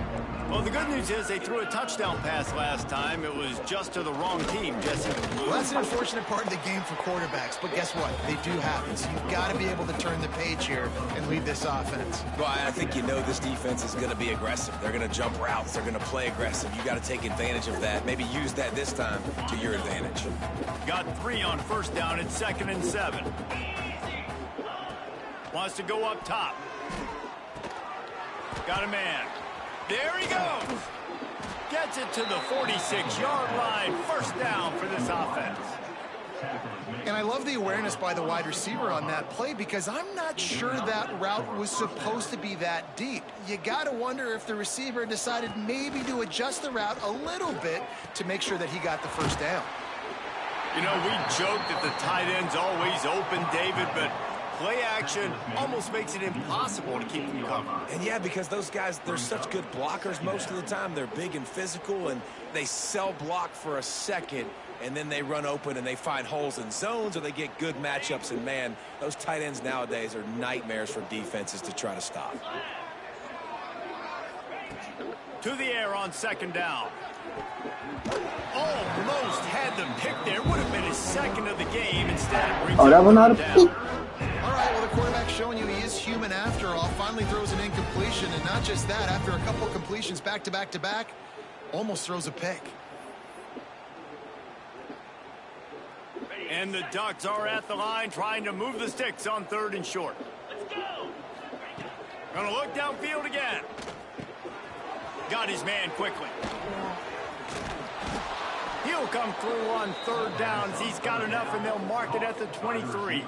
Well, the good news is they threw a touchdown pass last time. It was just to the wrong team, Jesse. Well, that's an unfortunate part of the game for quarterbacks, but guess what? They do happen. So you've got to be able to turn the page here and lead this offense. Well, I think you know this defense is going to be aggressive. They're going to jump routes. They're going to play aggressive. You got to take advantage of that. Maybe use that this time to your advantage. Got 3 on first down. It's 2nd and 7. Wants to go up top. Got a man. There he goes. Gets it to the 46-yard line. First down for this offense. And I love the awareness by the wide receiver on that play because I'm not sure that route was supposed to be that deep. You got to wonder if the receiver decided maybe to adjust the route a little bit to make sure that he got the first down. You know, we joke that the tight end's always open, David, but play action almost makes it impossible to keep them covered. And yeah, because those guys, they're such good blockers most of the time. They're big and physical, and they cell block for a second, and then they run open and they find holes in zones, or they get good matchups. And man, those tight ends nowadays are nightmares for defenses to try to stop. To the air on 2nd down. Almost had the pick there. Would have been his 2nd of the game. Instead, it brings that one out of down. All right, well, the quarterback's showing you he is human after all. Finally throws an incompletion, and not just that, after a couple completions back to back to back, almost throws a pick. And the Ducks are at the line trying to move the sticks on 3rd and short. Let's go. Gonna look downfield again. Got his man quickly. He'll come through on 3rd downs. He's got enough, and they'll mark it at the 23.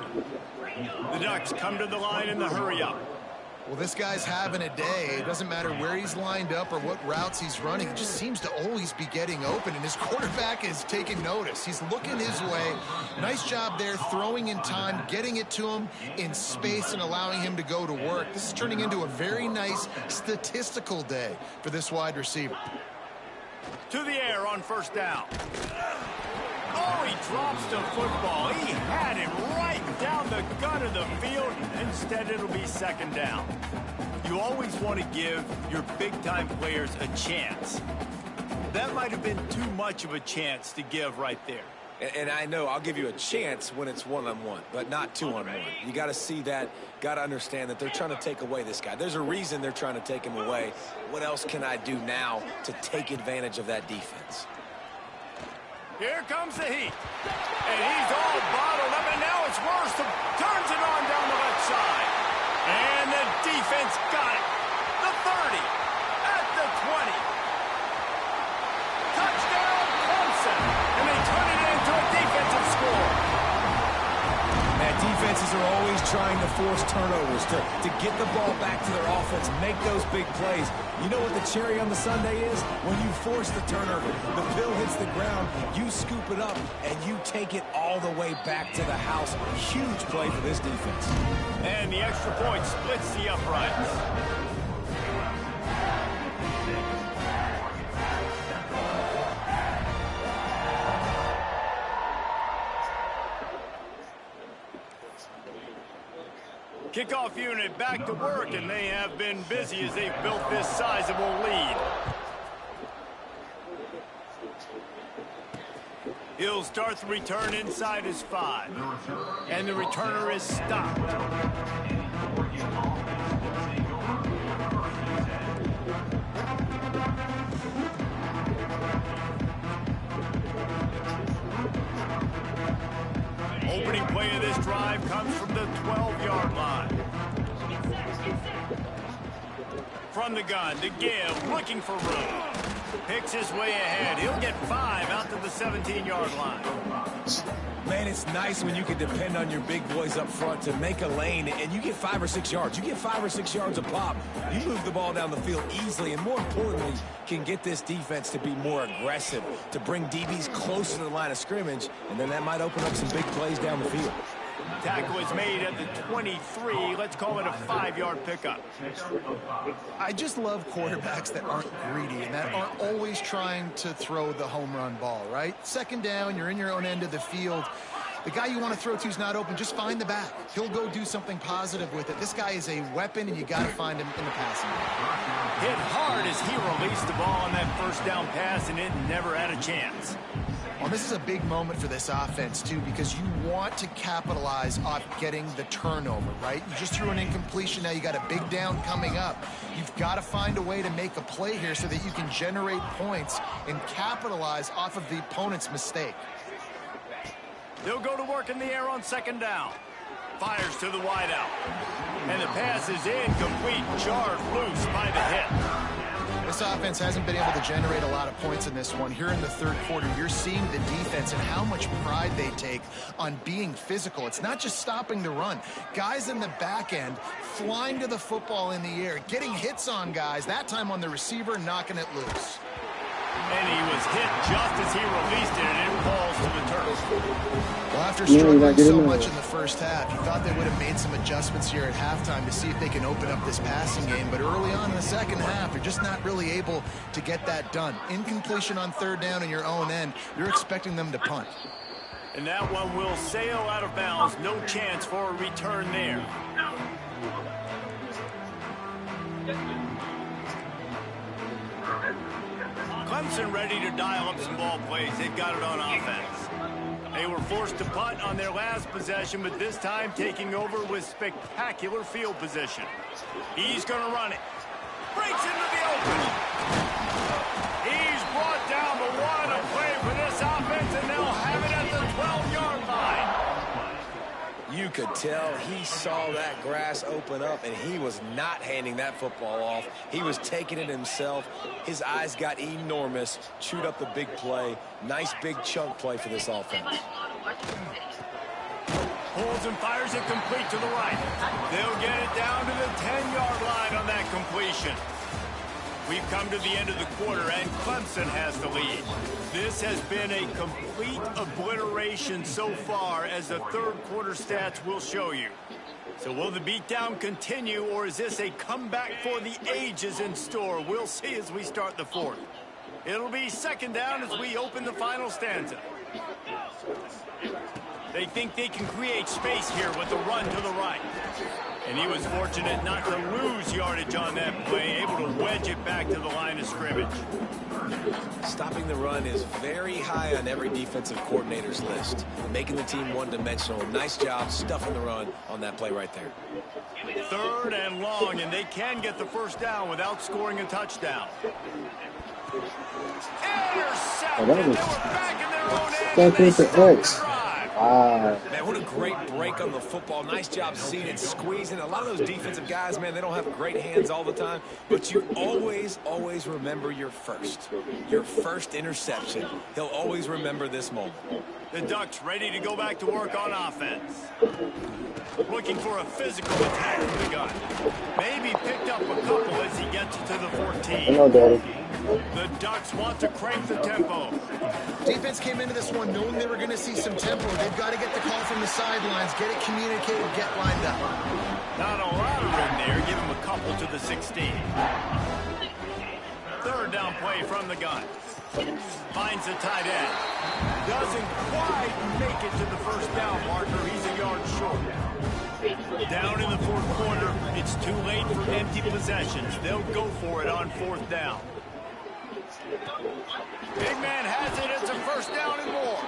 The Ducks come to the line in the hurry-up. Well, this guy's having a day. It doesn't matter where he's lined up or what routes he's running. He just seems to always be getting open, and his quarterback is taking notice. He's looking his way. Nice job there, throwing in time, getting it to him in space and allowing him to go to work. This is turning into a very nice statistical day for this wide receiver. To the air on 1st down. Oh, he drops the football. He had it right down the gut of the field. Instead, it'll be 2nd down. You always want to give your big-time players a chance. That might have been too much of a chance to give right there. And I know I'll give you a chance when it's one-on-one, but not two-on-one. You got to see that, got to understand that they're trying to take away this guy. There's a reason they're trying to take him away. What else can I do now to take advantage of that defense? Here comes the heat. And he's all bottled up, and now it's worse. Turns it on down the left side. And the defense got it. The 30. At the 20. Touchdown, Clemson. And they turn it into a defensive score. That defense is Defenses are always trying to force turnovers, to get the ball back to their offense, make those big plays. You know what the cherry on the sundae is? When you force the turnover, the pill hits the ground, you scoop it up, and you take it all the way back to the house. Huge play for this defense. And the extra point splits the uprights. Kickoff unit back to work, and they have been busy as they've built this sizable lead. He'll start the return inside his 5. And the returner is stopped. Opening play of this drive comes from the 12-yard line. From the gun to give, looking for room. Picks his way ahead. He'll get 5 out to the 17-yard line. Man, it's nice when you can depend on your big boys up front to make a lane, and you get 5 or 6 yards. You get 5 or 6 yards a pop. You move the ball down the field easily, and more importantly, can get this defense to be more aggressive, to bring DBs closer to the line of scrimmage, and then that might open up some big plays down the field. Tackle is made at the 23. Let's call it a 5-yard pickup. I just love quarterbacks that aren't greedy and that aren't always trying to throw the home run ball, right? Second down, you're in your own end of the field. The guy you want to throw to is not open. Just find the back. He'll go do something positive with it. This guy is a weapon, and you got to find him in the passing game. Hit hard as he released the ball on that first down pass, and it never had a chance. Well, this is a big moment for this offense, too, because you want to capitalize off getting the turnover, right? You just threw an incompletion. Now you got a big down coming up. You've got to find a way to make a play here so that you can generate points and capitalize off of the opponent's mistake. They'll go to work in the air on second down. Fires to the wideout. And the pass is incomplete. Jarred loose by the hit. This offense hasn't been able to generate a lot of points in this one. Here in the third quarter, you're seeing the defense and how much pride they take on being physical. It's not just stopping the run. Guys in the back end flying to the football in the air, getting hits on guys, that time on the receiver, knocking it loose. And he was hit just as he released it, and it falls to the turf. Well, after struggling so much in the first half, you thought they would have made some adjustments here at halftime to see if they can open up this passing game. But early on in the second half, you're just not really able to get that done. Incompletion on third down in your own end, you're expecting them to punt. And that one will sail out of bounds. No chance for a return there. Clemson ready to dial up some ball plays. They've got it on offense. They were forced to punt on their last possession, but this time taking over with spectacular field position. He's going to run it. Breaks into the open. He's brought down the one. A play for this offense, and they'll have it at the 12-yard line. You could tell he saw that grass open up, and he was not handing that football off. He was taking it himself. His eyes got enormous, chewed up the big play. Nice big chunk play for this offense. Pulls and fires it complete to the right. They'll get it down to the 10-yard line on that completion. We've come to the end of the quarter, and Clemson has the lead. This has been a complete obliteration so far, as the third quarter stats will show you. So will the beatdown continue, or is this a comeback for the ages in store? We'll see as we start the fourth. It'll be second down as we open the final stanza. They think they can create space here with the run to the right. And he was fortunate not to lose yardage on that play, able to wedge it back to the line of scrimmage. Stopping the run is very high on every defensive coordinator's list. Making the team one-dimensional. Nice job stuffing the run on that play right there. Third and long, and they can get the first down without scoring a touchdown. Intercepted. They were back in their own end. Man, what a great break on the football. Nice job seeing it, squeezing. A lot of those defensive guys, man, they don't have great hands all the time, but you always, always remember your first interception. He'll always remember this moment. The Ducks ready to go back to work on offense. Looking for a physical attack from the gun. Maybe picked up a couple as he gets to the 14. Hello, Daddy. The Ducks want to crank the tempo. Defense came into this one knowing they were going to see some tempo. They've got to get the call from the sidelines, get it communicated, get lined up. Not a lot of room there. Give him a couple to the 16. Third down play from the gun. Finds the tight end. Doesn't quite make it to the first down marker. He's a yard short. Down in the fourth quarter, it's too late for empty possessions. They'll go for it on fourth down. Big man has it. It's a first down and more.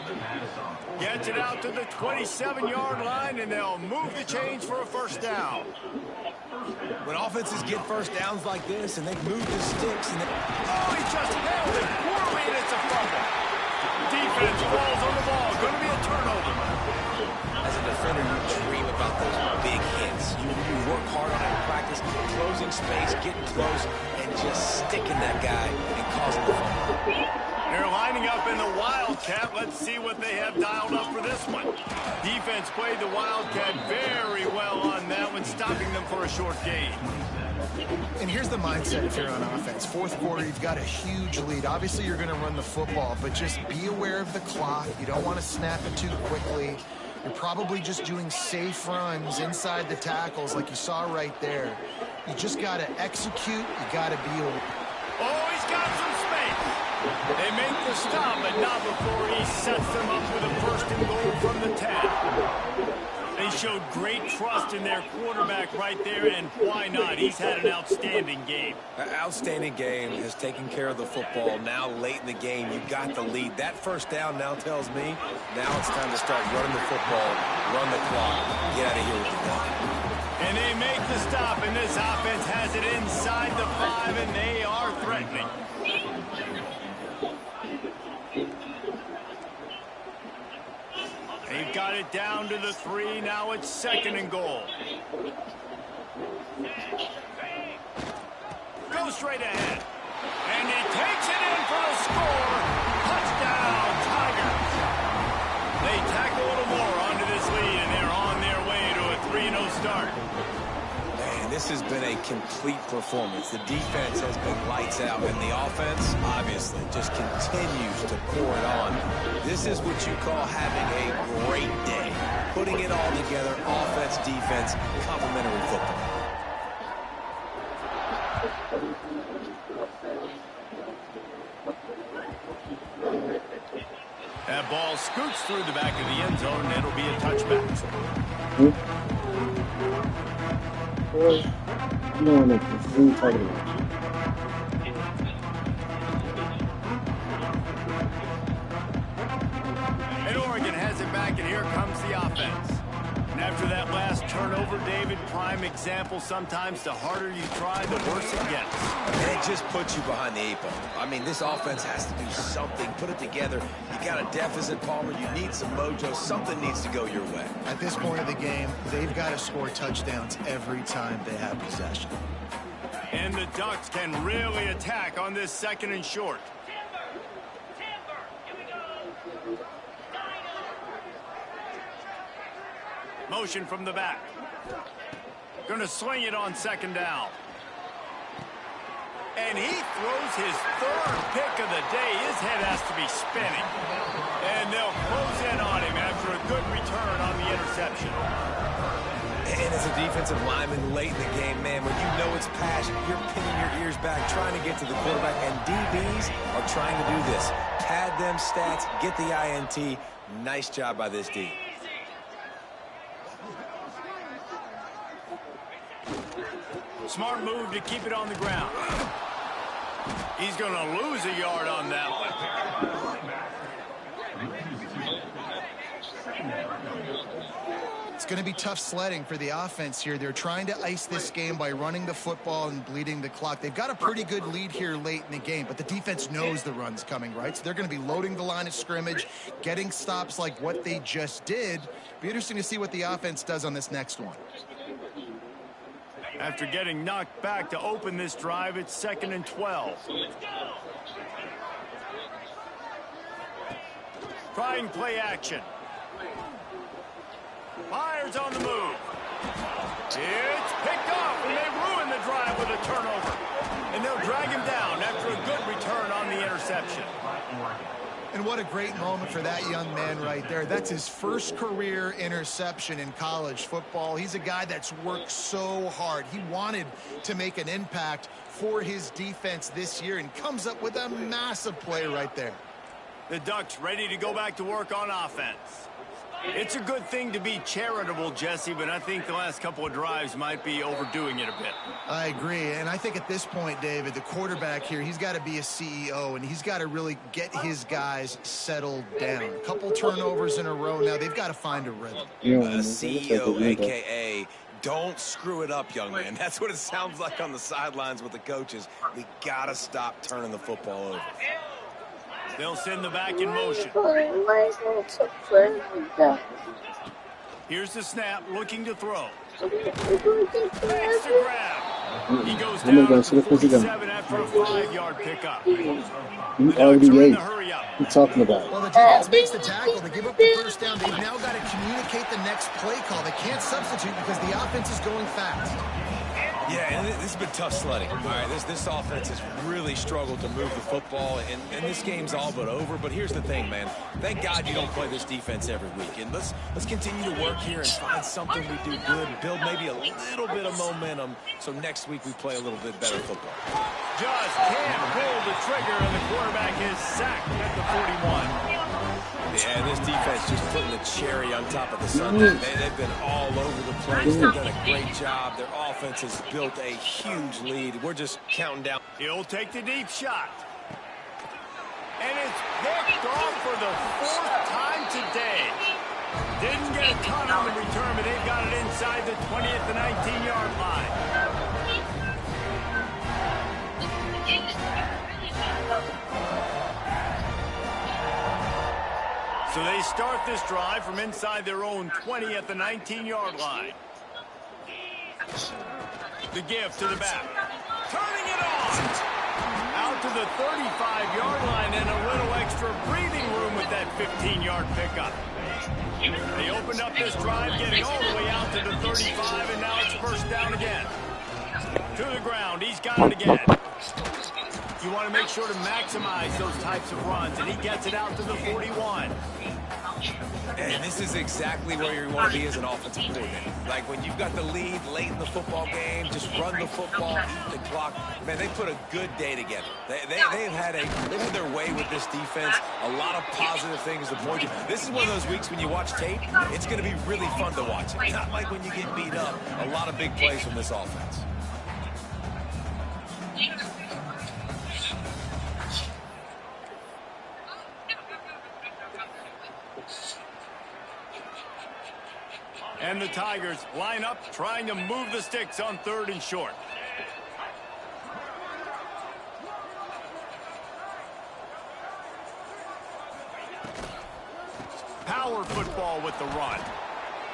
Gets it out to the 27-yard line, and they'll move the chains for a first down. When offenses get first downs like this and they move the sticks and Oh, he just held it poorly, and it's a fumble. Defense falls on the ball. Going to be a turnover. as a defender, you dream about those big hits. You work hard on it in practice, closing space, getting close, and just sticking that guy and causing the fumble. They're lining up in the Wildcat. Let's see what they have dialed up for this one. Defense played the Wildcat very well on that one, stopping them for a short gain. And here's the mindset if you're on offense. Fourth quarter, you've got a huge lead. Obviously, you're going to run the football, but just be aware of the clock. You don't want to snap it too quickly. You're probably just doing safe runs inside the tackles like you saw right there. You just got to execute. You got to be aware. Oh, he's got some space. They make the stop, but not before he sets them up with a first and goal from the 10. They showed great trust in their quarterback right there, and why not? He's had an outstanding game. An outstanding game, has taken care of the football. Now late in the game, you got the lead. That first down now tells me now it's time to start running the football, run the clock, get out of here with the ball. And they make the stop, and this offense has it inside the 5, and they are threatening. They've got it down to the 3. Now it's second and goal. Go straight ahead. And he takes it in for the score. Touchdown, Tigers. They tack a little more onto this lead, and they're on their way to a 3-0 start. Man, this has been a complete performance. The defense has been lights out, and the offense, obviously, just continues to pour it on. This is what you call having a great day. Putting it all together, offense, defense, complementary football. That ball scoots through the back of the end zone, and it'll be a touchback. And Oregon has it back, and here comes the offense. And after that last turnover, David, prime example, sometimes the harder you try, the worse it gets. And it just puts you behind the 8 ball. I mean, this offense has to do something. Put it together. You got a deficit, Palmer. You need some mojo. Something needs to go your way. At this point of the game, they've got to score touchdowns every time they have possession. And the Ducks can really attack on this second and short. Motion from the back. Gonna swing it on second down. And he throws his third pick of the day. His head has to be spinning. And they'll close in on him after a good return on the interception. And as a defensive lineman late in the game, man, when you know it's passion, you're pinning your ears back, trying to get to the quarterback, and DBs are trying to do this. Pad them stats, get the INT. Nice job by this D. Smart move to keep it on the ground. He's going to lose a yard on that one. It's going to be tough sledding for the offense here. They're trying to ice this game by running the football and bleeding the clock. They've got a pretty good lead here late in the game, but the defense knows the run's coming, right? So they're going to be loading the line of scrimmage, getting stops like what they just did. Be interesting to see what the offense does on this next one. After getting knocked back to open this drive, it's 2nd and 12. Trying play action. Fires on the move. It's picked off, and they ruin the drive with a turnover. And they'll drag him down after a good return on the interception. And what a great moment for that young man right there. That's his first career interception in college football. He's a guy that's worked so hard. He wanted to make an impact for his defense this year and comes up with a massive play right there. The Ducks ready to go back to work on offense. It's a good thing to be charitable, Jesse, but I think the last couple of drives might be overdoing it a bit. I agree, and I think at this point, David, the quarterback here, he's got to be a CEO, and he's got to really get his guys settled down. A couple turnovers in a row now. They've got to find a rhythm. A CEO, a.k.a. don't screw it up, young man. That's what it sounds like on the sidelines with the coaches. We got to stop turning the football over. They'll send the back in motion. Here's the snap, looking to throw. Makes the grab. He goes down to 47 after a 5-yard pickup. You already ate. What you talking about? Well, the defense makes the tackle. They give up the first down. They've now got to communicate the next play call. They can't substitute because the offense is going fast. Yeah, and this has been tough sledding. All right, this offense has really struggled to move the football, and this game's all but over. But here's the thing, man. Thank God you don't play this defense every week. And let's continue to work here and find something we do good, build maybe a little bit of momentum, so next week we play a little bit better football. Just can't pull the trigger, and the quarterback is sacked at the 41. Yeah, this defense just putting the cherry on top of the sundae. They've been all over the place. They've done a great job. Their offense has built a huge lead. We're just counting down. He'll take the deep shot. And it's picked off for the 4th time today. Didn't get a ton on the return, but they've got it inside the 20 at the 19-yard line. So they start this drive from inside their own 20 at the 19-yard line. The give to the back. Turning it on. Out to the 35-yard line and a little extra breathing room with that 15-yard pickup. They opened up this drive getting all the way out to the 35, and now it's first down again. To the ground. He's got it again. You want to make sure to maximize those types of runs, and he gets it out to the 41. And this is exactly where you want to be as an offensive coordinator. Like when you've got the lead late in the football game, just run the football, eat the clock. Man, they put a good day together. They've had their way with this defense. A lot of positive things to point to. This is one of those weeks when you watch tape, it's going to be really fun to watch it. Not like when you get beat up. A lot of big plays from this offense. And the Tigers line up, trying to move the sticks on 3rd and short. Power football with the run.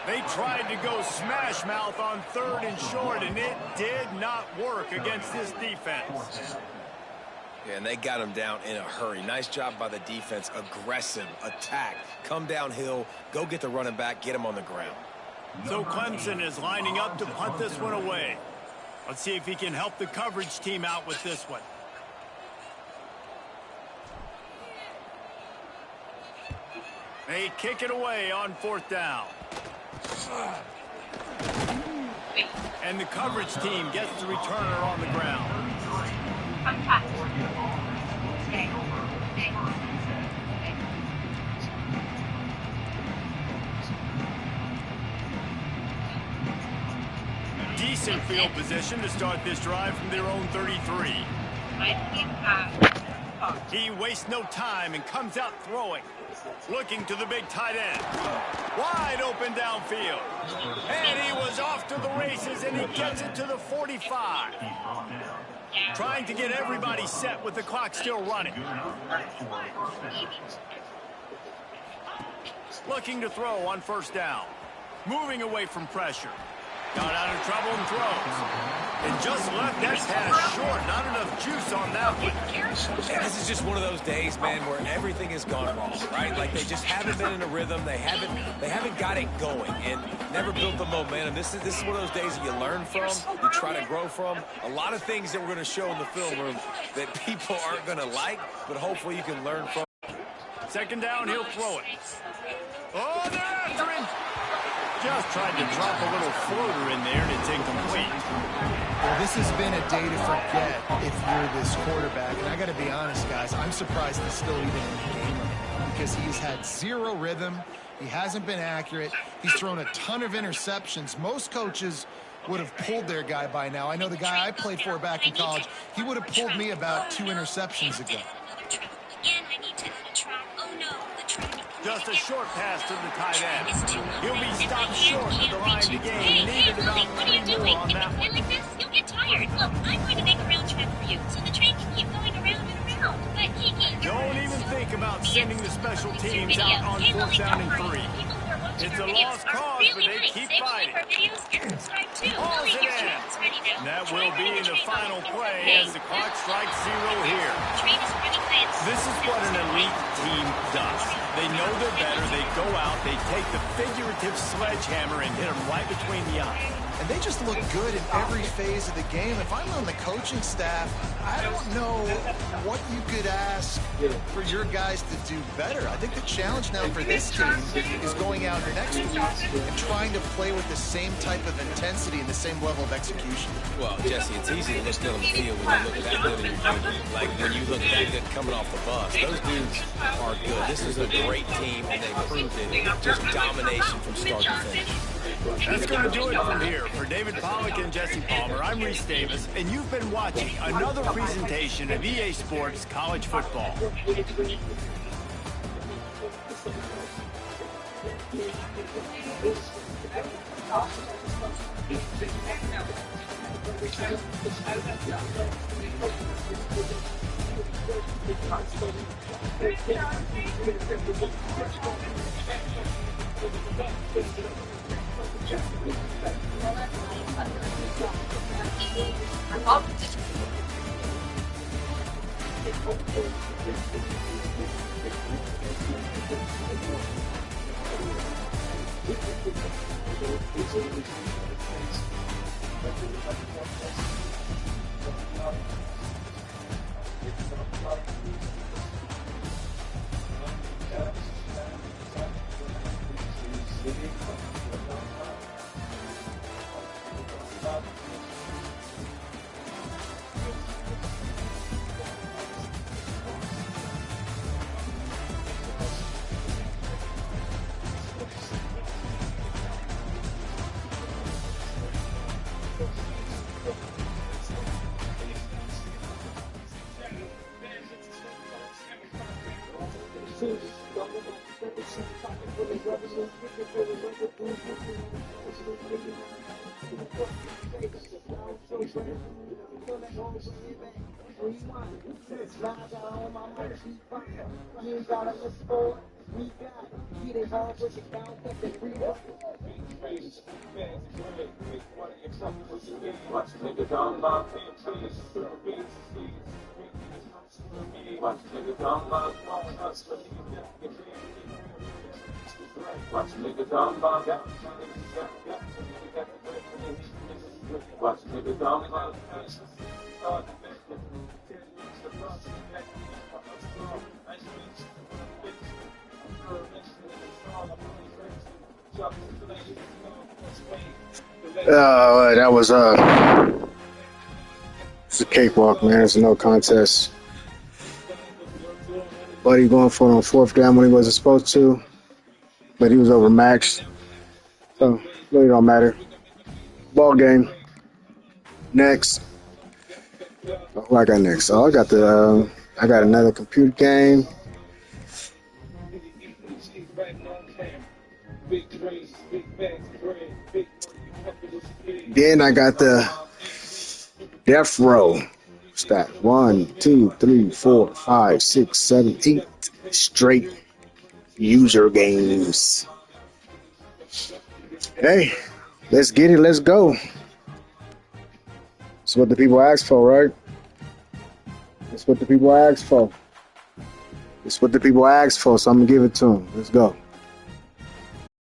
They tried to go smash mouth on 3rd and short, and it did not work against this defense. Yeah, and they got him down in a hurry. Nice job by the defense. Aggressive, attack, come downhill, go get the running back, get him on the ground. So Clemson is lining up to punt this one away. Let's see if he can help the coverage team out with this one. They kick it away on 4th down. And the coverage team gets the returner on the ground. Decent field position to start this drive from their own 33. He wastes no time and comes out throwing. Looking to the big tight end. Wide open downfield. And he was off to the races, and he gets it to the 45. Trying to get everybody set with the clock still running. Looking to throw on first down. Moving away from pressure. Got out of trouble and throws. And just left that pass short. Not enough juice on that one. And this is just one of those days, man, where everything has gone wrong, right? Like they just haven't been in a rhythm. They haven't got it going and never built the momentum. This is one of those days that you learn from, you try to grow from. A lot of things that we're going to show in the film room that people aren't going to like, but hopefully you can learn from. Second down, he'll throw it. Oh, they're after him. Just tried to drop a little floater in there, and it's incomplete. Well, this has been a day to forget if you're this quarterback. And I got to be honest, guys, I'm surprised he's still even in the game right now because he's had zero rhythm. He hasn't been accurate. He's thrown a ton of interceptions. Most coaches would have pulled their guy by now. I know the guy I played for back in college, he would have pulled me about 2 interceptions ago. Just a short pass to the tight end. He'll be stopped short of the line to gain. Needed about 3 more on that one. Like this, you'll get tired. Look, I'm going to make a round trip for you, so the train can keep going around and around. But don't even think about sending the special teams out on 4th down and 3. It's a lost cause, but they keep fighting. Balls it in. That will be the final play as the clock strikes 0 here. This is what an elite team does. They know they're better. They go out. They take the figurative sledgehammer and hit them right between the eyes. And they just look good in every phase of the game. If I'm on the coaching staff, I don't know what you could ask for your guys to do better. I think the challenge now for this team is going out next week and trying to play with the same type of intensity and the same level of execution. Well, Jesse, it's easy to look good on the field when you look that good in your junior. Like when you look that good coming off the bus. Those dudes are good. This is a great team, and they proved it. Just domination from start to finish. That's going to do it from here. For David Pollack and Jesse Palmer, I'm Reese Davis, and you've been watching another presentation of EA Sports College Football. That was it's a cakewalk, man. It's a no contest. Buddy going for it on 4th down when he wasn't supposed to, but he was overmatched. So really don't matter. Ball game. Next. Who I got next? Oh, I got another computer game. Then I got the death row. Stack 1, 2, 3, 4, 5, 6, 7, 8 straight user games. Hey, let's get it. Let's go. That's what the people asked for, right? That's what the people asked for. It's what the people asked for, so I'm going to give it to them. Let's go.